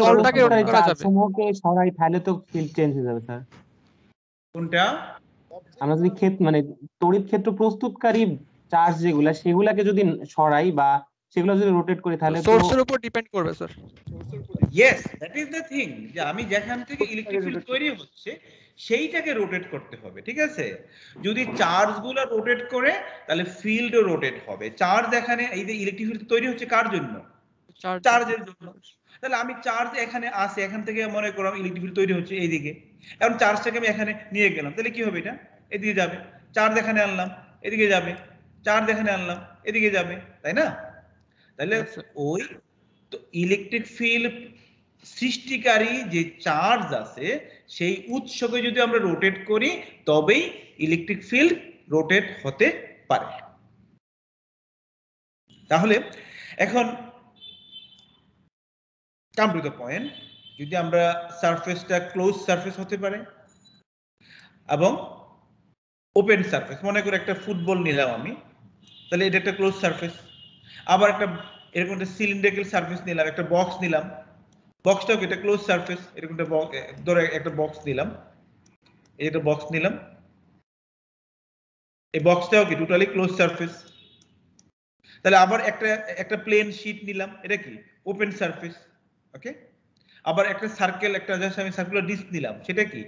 S4: তলটাকে রোটেট করা যাবে।
S11: সমূহকে সরাই তাহলে তো ফিল্ড চেঞ্জ হয়ে যাবে স্যার।
S1: কোনটা?
S11: আমরা যদি মানে তড়িৎ ক্ষেত্র প্রস্তুতকারী চার্জ যেগুলা সেগুলাকে যদি সরাই বা সেগুলো যদি রোটেট করি তাহলে তো
S4: সোর্সের উপর ডিপেন্ড করবে sir.
S1: Yes, that is the thing, যে আমি যেখান থেকে ইলেকট্রিক ফিল্ড তৈরি হচ্ছে সেইটাকে রোটেট করতে হবে, ঠিক আছে? যদি চার্জগুলো রোটেট করে তাহলে ফিল্ডও রোটেট হবে। চার্জ এখানে এই যে ইলেকট্রিক ফিল্ড তৈরি হচ্ছে কার জন্য? চার্জের জন্য। তাহলে আমি চার্জ এখানে আসে, এখান থেকে মনে করলাম ইলেকট্রিক ফিল্ড তৈরি হচ্ছে এইদিকে, এখন চার্জটাকে আমি এখানে নিয়ে গেলাম, তাহলে কি হবে? এটা এদিকে যাবে, চার্জ এখানে আনলাম এদিকে যাবে, চার্জ এখানে আনলাম এদিকে যাবে, তাই না? তাহলে ওই তো ইলেকট্রিক ফিল্ড সৃষ্টিকারী যে চার্জ আছে সেই উৎসকে যদি আমরা রোটেট করি তবেই ইলেকট্রিক ফিল্ড রোটেট হতে পারে। তাহলে এখন কাম টু দ্য পয়েন্ট, যদি আমরা সারফেসটা ক্লোজ সারফেস হতে পারে এবং ওপেন সারফেস, মনে করে একটা ফুটবল নিলাম আমি, তাহলে এটা একটা ক্লোজ সারফেস। আবার একটা এরকম একটা সিলিন্ড্রিক্যাল সারফেস নিলাম, একটা বক্স নিলাম, বক্সটাও এটা ক্লোজ সারফেস। এরকম একটা ধরে একটা বক্স নিলাম, এটা বক্স নিলাম, এই বক্সটাও কি টোটালি ক্লোজ সারফেস। তাহলে আবার একটা প্লেন শীট নিলাম, এটা কি ওপেন সারফেস। ওকে, আবার একটা সার্কেল, একটা জাস্ট আমি সার্কুলার ডিস্ক নিলাম, সেটা কি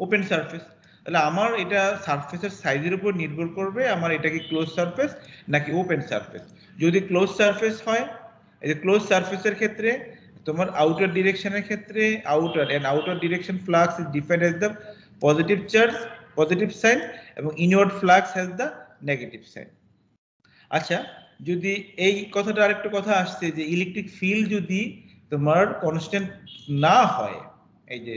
S1: ওপেন সারফেস। তাহলে আমার এটা সারফেসের সাইজের উপর নির্ভর করবে আমার এটা কি ক্লোজ সারফেস নাকি ওপেন সারফেস। যদি ক্লোজ সারফেস হয়, এই যে ক্লোজ সারফেসের ক্ষেত্রে তোমার আউটার ডিরেকশনের ক্ষেত্রে outer direction flux is defined as the positive charge, positive sign, এবং inward flux has the negative sign. আচ্ছা, যদি এই কথাটা আরেকটা কথা আসছে যে ইলেকট্রিক ফিল্ড যদি তোমার কনস্ট্যান্ট না হয়, এই যে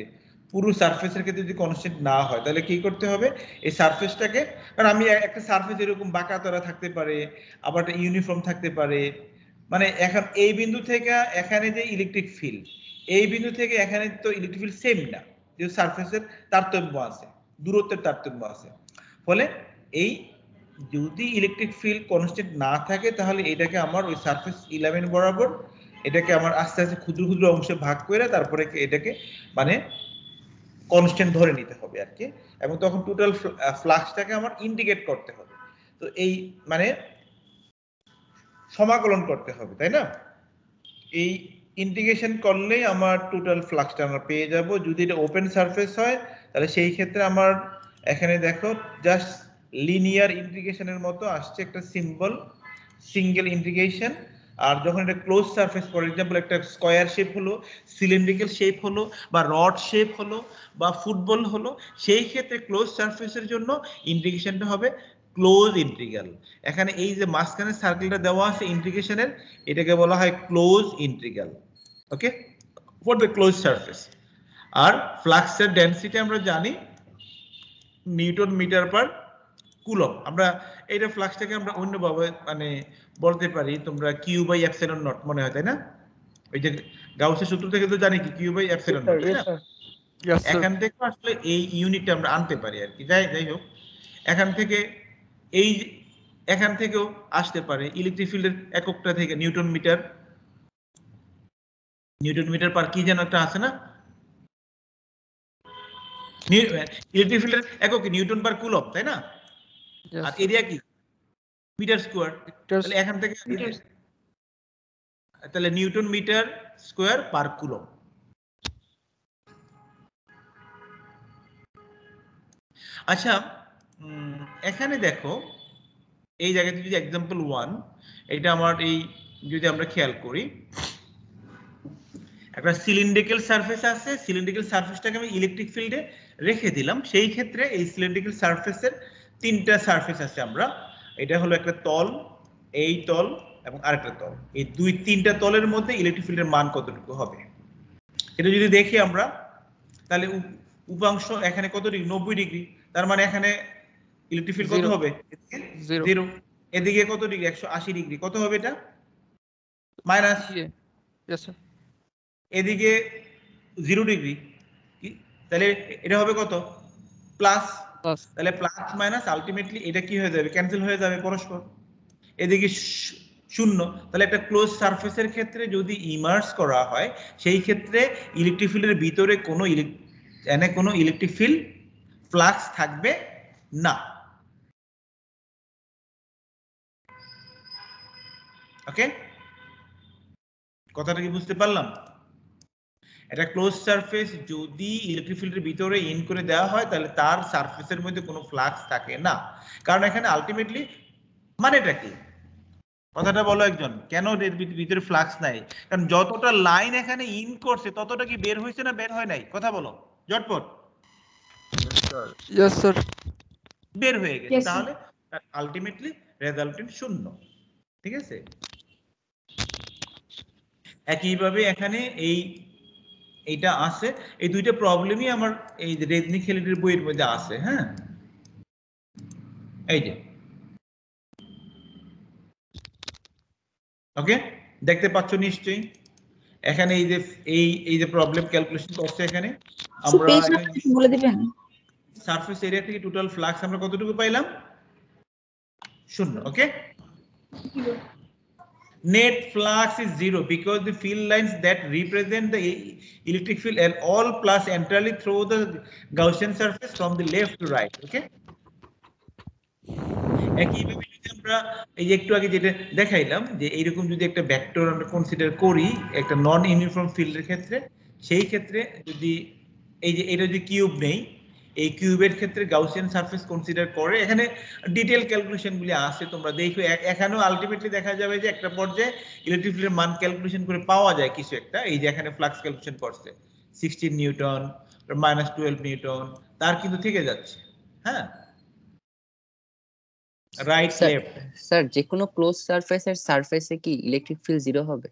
S1: পুরো সারফেসের ক্ষেত্রে যদি কনস্ট্যান্ট না হয়, তাহলে কি করতে হবে এই সারফেসটাকে, কারণ আমি একটা সারফেস এরকম বাঁকা তরা থাকতে পারে, আবার একটা ইউনিফর্ম থাকতে পারে, মানে এখন এই বিন্দু থেকে এখানে যে ইলেকট্রিক ফিল্ড, এই বিন্দু থেকে এখানে তো ইলেকট্রিক ফিল্ড সেম না, যে সারফেসের তারতম্য আছে, দূরত্বের তারতম্য আছে। ফলে এই যদি ইলেকট্রিক ফিল্ড কনস্ট্যান্ট না থাকে তাহলে এটাকে আমার ওই সারফেস 11 বরাবর এটাকে আমার আস্তে আস্তে ক্ষুদ্র ক্ষুদ্র অংশে ভাগ করে তারপরে এটাকে মানে কনস্ট্যান্ট ধরে নিতে হবে আর কি, এবং তখন টোটাল ফ্লাক্সটাকে আমার ইন্ডিকেট করতে হবে। তো এই মানে সমাকলন করতে হবে, তাই না? এই ইন্টিগ্রেশন করলেই আমার টোটাল ফ্লাক্সটা আমরা পেয়ে যাব। যদি এটা ওপেন সারফেস হয় তাহলে সেই ক্ষেত্রে আমার এখানে দেখো জাস্ট লিনিয়ার ইন্টিগ্রেশনের মতো আসছে একটা সিম্বল, সিঙ্গেল ইন্টিগ্রেশন। আর যখন এটা ক্লোজ সারফেস, ফর এক্সাম্পল একটা স্কয়ার শেপ হলো, সিলিন্ড্রিক্যাল শেপ হলো, বা রড শেপ হলো, বা ফুটবল হলো, সেই ক্ষেত্রে ক্লোজ সারফেসের জন্য ইন্টিগ্রেশনটা হবে ক্লোজ ইন্টিগ্রাল। এখানে এই যে মাঝখানে সার্কেলটা দেওয়া আছে ইন্টিগ্রেশনের, এটাকে বলা হয় close integral. Okay, for the close surface. আর ফ্লাক্সের ডেনসিটি আমরা জানি নিউটন মিটার পার কুলম। আমরা এইটা ফ্লাক্সটাকে আমরা অন্যভাবে মানে বলতে পারি, তোমরা কিউ বাই এপসিলন নট মনে হয়, তাই না? ওই যে গাউসের সূত্র থেকে তো জানি কি কিউ বাই এপসিলন নট, তাই না? এখান থেকে আসলে এই ইউনিটটা আমরা আনতে পারি আর কি। যাই হোক, এখান থেকে এই এখান থেকেও আসতে পারে ইলেকট্রিক ফিল্ডের এককটা থেকে নিউটন মিটার পার কি যেন একটা আছে না, ইলেকট্রিক ফিল্ডের একক নিউটন পার কুলম, তাই না? আর এরিয়া কি মিটার স্কয়ার। তাহলে এখান থেকে তাহলে newton metre square per coulomb. আচ্ছা, এখানে দেখো এই জায়গাতে যদি एग्जांपल 1 এটা আমার এই যদি আমরা খেয়াল করি, একটা সিলিন্ড্রিক্যাল সারফেস আছে, সিলিন্ড্রিক্যাল সারফেসটাকে আমি ইলেকট্রিক ফিল্ডে রেখে দিলাম। সেই ক্ষেত্রে এই সিলিন্ড্রিক্যাল সারফেসের তিনটা সারফেস আছে আমরা, এটা হলো একটা তল, এই তল এবং আরেকটা তল। এই তিনটা তলের মধ্যে ইলেকট্রিক ফিল্ডের মান কতটুকু হবে এটা যদি দেখি আমরা, তাহলে উপাংশ এখানে কত ডিগ্রি, 90 ডিগ্রি। তার মানে এখানে ইলেকট্রিক ফিল্ড কত হবে? 0। এদিকে কত ডিগ্রি? 180 ডিগ্রি। কত হবে এটা? মাইনাস।
S4: Yes sir.
S1: এদিকে 0 ডিগ্রি, তাহলে এটা হবে কত? প্লাস। তাহলে প্লাস মাইনাস আলটিমেটলি এটা কি হয়ে যাবে? ক্যান্সেল হয়ে যাবে পরস্পর। এদিকে 0। তাহলে একটা ক্লোজ সারফেসের ক্ষেত্রে যদি ইমার্জ করা হয় সেই ক্ষেত্রে ইলেকট্রিক ফিল্ডের ভিতরে কোনো ইলেকট্রিক ফিল্ড ফ্লাক্স থাকবে না। ওকে, কথাটা কি বুঝতে পারলাম? এটা ক্লোজ সারফেস যদি ইলেকট্রিক ফিল্ডের ভিতরে ইন করে দেওয়া হয় তাহলে তার সারফেসের মধ্যে কোনো ফ্লাক্স থাকে না, কারণ এখানে আলটিমেটলি মানেটা কি? কথাটা বলো একজন, কেন এর ভিতরে ফ্লাক্স নাই? কারণ যতটা লাইন এখানে ইন করছে ততটা কি বের হয়েছে না বের হয় নাই? কথা বলো জটপট।
S4: Yes sir.
S1: বের হয়ে গেছে,
S5: Yes, sir.
S1: তাহলে আলটিমেটলি রেজাল্টেন্ট শূন্য। ঠিক আছে, একইভাবে এখানে এইটা আছে, এই দুইটা প্রবলেমই আমার এই রেজনি খেলিটির বইয়ের মধ্যে আছে। হ্যাঁ, এই যে ওকে, দেখতে পাচ্ছ নিশ্চয়ই এখানে এই যে প্রবলেম ক্যালকুলেশন করছে এখানে আমরা
S6: পেজ বলে দিবেন।
S1: সারফেস এরিয়া থেকে টোটাল ফ্লাক্স আমরা কতটুকু পাইলাম? শূন্য। ওকে, net flux is zero because the field lines that represent the electric field and all pass entirely through the Gaussian surface from the left to right. Okay, একইভাবে যদি আমরা এই যে একটু আগে যেটা দেখাইলাম যে এইরকম যদি একটা ভেক্টর আমরা কনসিডার করি একটা নন ইউনিফর্ম ফিল্ডের ক্ষেত্রে, সেই ক্ষেত্রে যদি এই যে এটা যদি কিউব নেই, এই কিউবের ক্ষেত্রে গাউসিয়ান সারফেস কনসিডার করে, এখানে ডিটেইল ক্যালকুলেশনগুলি আছে, তোমরা দেখো। এখানেও আলটিমেটলি দেখা যাবে যে একটা পর্যায়ে ইলেকট্রিক ফিল্ডের মান ক্যালকুলেশন করে পাওয়া যায় কিছু একটা। এই যে এখানে ফ্লাক্স ক্যালকুলেশন করছে 16 নিউটন -12 নিউটন, তার কিন্তু থেকে যাচ্ছে। হ্যাঁ, রাইট লেফট।
S12: স্যার যে কোনো ক্লোজ সারফেসের সারফেসে কি ইলেকট্রিক ফিল্ড জিরো হবে?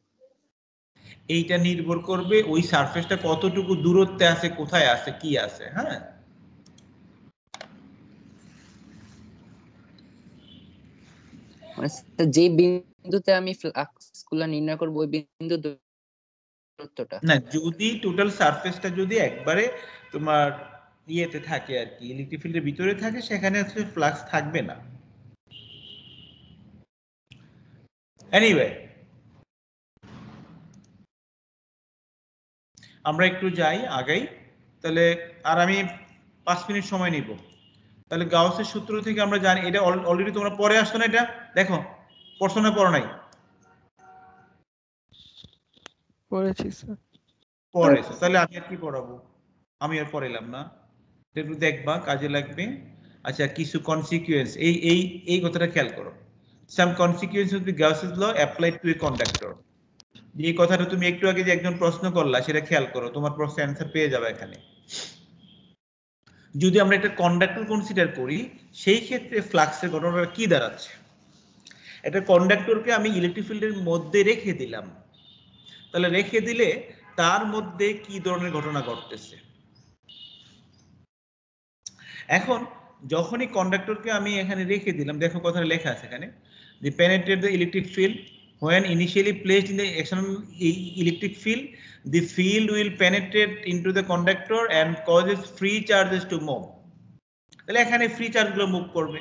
S1: এইটা নির্ভর করবে ওই সারফেসটা কতটুকু দূরত্বে আছে, কোথায় আছে, কি আছে। হ্যাঁ,
S12: মানে যে বিন্দুতে আমি ফ্লাক্সগুলো নির্ণয় করব ওই বিন্দু দূরত্বটা
S1: না, যদি টোটাল সারফেসটা যদি একবারে তোমার ইয়েতে থাকে আর কি, ইলেকট্রিক ফিল্ডের ভিতরে থাকে, সেখানে আসলে ফ্লাক্স থাকবে না। এনিওয়ে, আমরা একটু যাই আগাই তাহলে, আর আমি 5 মিনিট সময় নিব। তাহলে গাউসের সূত্র থেকে আমরা জানি, এটা অলরেডি তোমরা পরে আসছো না, এটা দেখো পড়ছো না পড়ো নাই?
S4: পড়েছি স্যার।
S1: পড়েছো, তাহলে আমি আর কি পড়াবো, আমি আর পড়াইলাম না, একটু দেখবা কাজে লাগবে। আচ্ছা, কিছু কনসিকুয়েন্স, এই কথাটা খেয়াল করো। Some consequence of the Gauss's law applied to a conductor. এই কথাটা তুমি একটু আগে যে একজন প্রশ্ন করলা, সেটা খেয়াল করো, তোমার প্রশ্নের অ্যান্সার পেয়ে যাবে এখানে। যদি আমরা একটা কন্ডাক্টর কনসিডার করি, সেই ক্ষেত্রে ফ্লাক্সের ঘটনাটা কি দাঁড়াচ্ছে? একটা কন্ডাক্টরকে আমি ইলেকট্রিক ফিল্ডের মধ্যে রেখে দিলাম, তাহলে রেখে দিলে তার মধ্যে কি ধরনের ঘটনা ঘটতেছে? এখন যখনই কন্ডাক্টরকে আমি এখানে রেখে দিলাম, দেখো কথাটা লেখা আছে এখানে, the penetrate the electric field when initially placed in the external electric field, the field will penetrate into the conductor and causes free charges to move. তাহলে এখানে ফ্রি চার্জগুলো মুভ করবে।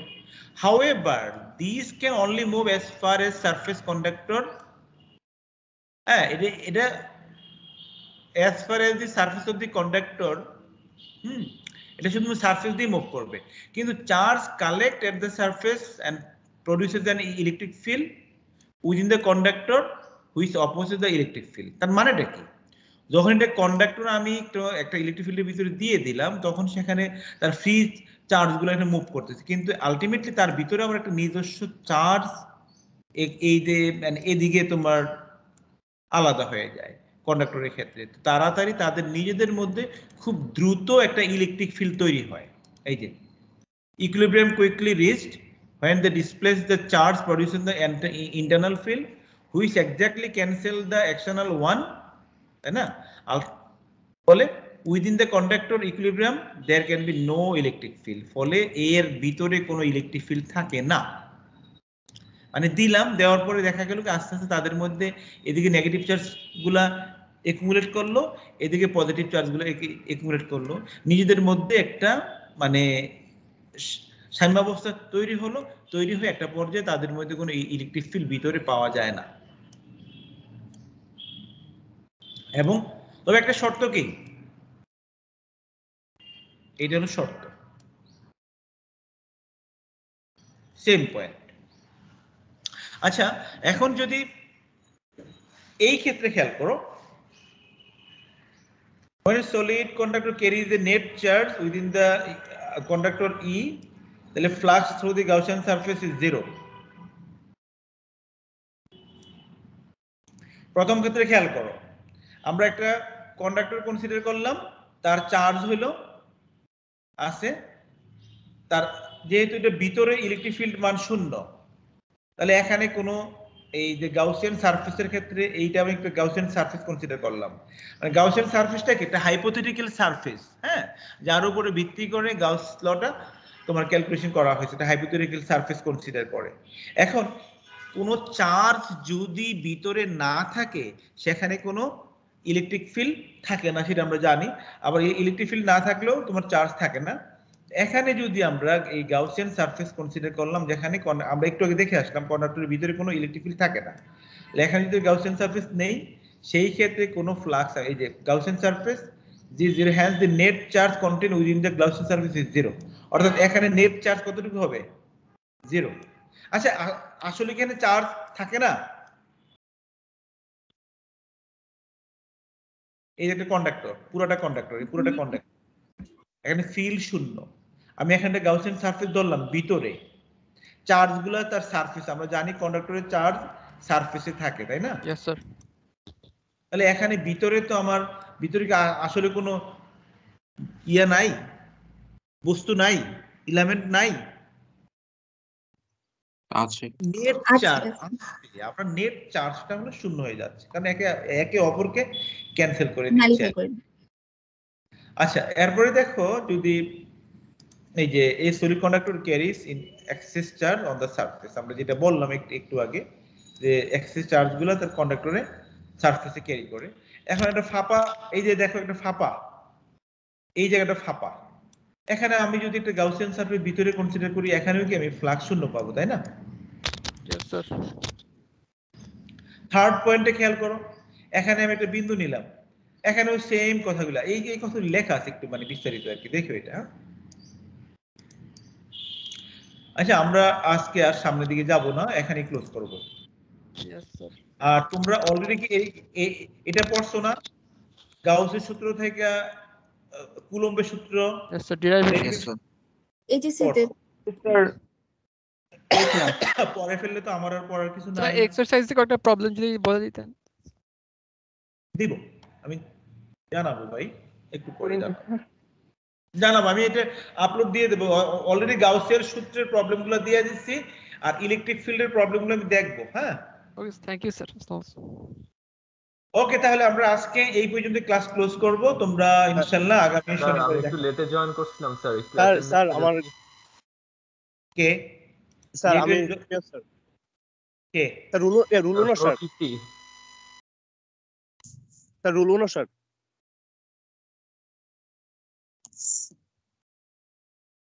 S1: However, these can only move as far as surface conductor. হ্যাঁ, এটা as far as the surface of the conductor, এটা শুধু surface দিয়ে move করবে, কিন্তু charge collect at the surface and produces an electric field within the conductor which opposes the electric field. তার মানেটা কি? যখন এটা কন্ডাক্টর আমি একটা ইলেকট্রিক ফিল্ডের ভিতরে দিয়ে দিলাম, তখন সেখানে তার ফ্রি চার্জগুলো এখানে মুভ করতেছে, কিন্তু আলটিমেটলি তার ভিতরে আবার একটা নিজস্ব চার্জ এই যে মানে এদিকে তোমার আলাদা হয়ে যায় কন্ডাক্টরের ক্ষেত্রে। তাড়াতাড়ি তাদের নিজেদের মধ্যে খুব দ্রুত একটা ইলেকট্রিক ফিল্ড তৈরি হয়। এই যে equilibrium quickly reached when they displace the charge producing the internal field which exactly cancel the external one, তাই না? ফলে within the conductor equilibrium there can be no electric field, ফলে এর ভিতরে কোনো ইলেকট্রিক ফিল্ড থাকে না। মানে দিলাম, দেওয়ার পরে দেখা গেল আস্তে আস্তে তাদের মধ্যে এদিকে নেগেটিভ চার্জ গুলা একুমুলেট করলো, এদিকে পজিটিভ চার্জ গুলো একুমুলেট করলো, নিজেদের মধ্যে একটা মানে সাম্যাবস্থা তৈরি হলো, তৈরি হয়ে একটা পর্যায়ে তাদের মধ্যে কোনো ইলেকট্রিক ফিল্ড ভিতরে পাওয়া যায় না। এবং তবে একটা শর্ত কি, এটা হলো শর্ত, সেম পয়েন্ট। আচ্ছা, এখন যদি এই ক্ষেত্রে খেয়াল করো, when a solid conductor carries the net charge within the conductor E, তাহলে flux through the Gaussian surface is zero. প্রথম ক্ষেত্রে খেয়াল করো, আমরা একটা কন্ডাক্টর কনসিডার করলাম, তার চার্জ হলো আছে, তার যেহেতু এটা ভিতরে ইলেকট্রিক ফিল্ড মান 0, তাহলে এখানে কোনো এই যে গাউসিয়ান সারফেসের ক্ষেত্রে এইটা আমি একটা গাউসিয়ান সারফেস কনসিডার করলাম। মানে গাউসিয়ান সারফেসটা কি একটা হাইপোথেটিক্যাল সারফেস, হ্যাঁ, যার উপরে ভিত্তি করে গাউস লটা তোমার ক্যালকুলেশন করা হয়েছে, এটা হাইপোথেটিক্যাল সারফেস কনসিডার করে। এখন কোনো চার্জ যদি ভিতরে না থাকে সেখানে কোনো ইলেকট্রিক ফিল্ড থাকে না, সেটা আমরা জানি। আবার এই ইলেকট্রিক ফিল্ড না থাকলেও তোমার চার্জ থাকে না। এখানে যদি আমরা এই গাউসিয়ান সারফেস কনসিডার করলাম, যেখানে আমরা একটু আগে দেখে আসলাম কন্ডাক্টরের ভিতরে কোনো ইলেকট্রিক ফিল্ড থাকে না, এখানে যদি গাউসিয়ান সারফেস নেই, সেই ক্ষেত্রে কোনো ফ্লাক্স, এই যে Gaussian surface G0, hence the net charge contained within the Gaussian surface is 0, অর্থাৎ এখানে নেট চার্জ কতটুকু হবে? 0। আচ্ছা, আসলে এখানে চার্জ থাকে না, এই যে একটা কন্ডাক্টর, পুরোটা কন্ডাক্টর, এই পুরোটা কন্ডাক্টর, এখানে ফিল্ড 0। আমি এখানে গাউসিয়ান সারফেস ধরলাম, ভিতরে চার্জগুলো তার সারফেস, আমরা জানি কন্ডাক্টরের চার্জ সারফেসে থাকে, তাই না?
S4: Yes sir.
S1: তাহলে এখানে ভিতরে তো আমার ভিতরে কি আসলে কোনো ইয়া নাই, বস্তু নাই, এলিমেন্ট নাই,
S2: আছে।
S1: নেট চার্জ, আপনার নেট চার্জটা হলো 0 হয়ে যাচ্ছে, কারণ একে অপরকে ক্যান্সেল করে দিচ্ছে। আচ্ছা, এরপরে দেখো যদি এই যে a solid conductor carries in excess charge on the surface, আমরা যেটা বললাম একটু আগে যে এক্সেস চার্জগুলো তার কন্ডাক্টরে সারফেসে ক্যারি করে। এখন একটা ফাঁপা, এই যে দেখো একটা ফাঁপা, এই জায়গাটা ফাঁপা, এখানে আমি যদি একটা গাউসিয়ান সারফেস ভিতরে কনসিডার করি, এখানেও কি আমি ফ্লাক্স 0 পাবো, তাই না?
S4: Yes sir.
S1: থার্ড পয়েন্টে খেয়াল করো, এখানে আমি একটা বিন্দু নিলাম, এখানেও সেম কথাগুলো, এই কথাগুলো লেখা আছে একটু মানে বিস্তারিত আর কি, দেখো এটা। আচ্ছা, আমরা আজকে আর সামনের দিকে যাব না, এখানে ক্লোজ করব।
S4: Yes sir.
S1: আর তোমরা অলরেডি কি এটা পড়ছো না, গাউসের সূত্র থেকে কুলম্বের সূত্র?
S4: Yes sir, derivation.
S6: এইচএসসি তে
S11: স্যার
S1: পরে ফেললে তো আমার আর পড়ার কিছু
S4: স্যার
S1: নাই।
S4: এক্সারসাইজ থেকে একটা প্রবলেম যদি বলে দিতেন।
S1: দিব, আমি জানাবো ভাই, একটু পরে জানাবো, আমি এটা আপলোড দিয়ে দেবো। অলরেডি গাউসের সূত্রের প্রবলেমগুলো দিয়ে দিচ্ছি, আর ইলেকট্রিক ফিল্ডের প্রবলেমগুলো আমি দেখবো। হ্যাঁ,
S4: ওকে, থ্যাংক ইউ স্যার।
S1: ওকে, তাহলে আমরা আজকে এই পর্যন্ত ক্লাস ক্লোজ করব। তোমরা ইনশাআল্লাহ আগামী
S3: স্যার, আমি
S1: শনিবারে
S3: একটু লেটে জয়েন করছিলাম স্যার।
S7: স্যার আমার
S1: কে
S7: স্যার আমি স্যার
S1: কে
S7: রুলুনো স্যার, স্যার রুলুনো স্যার।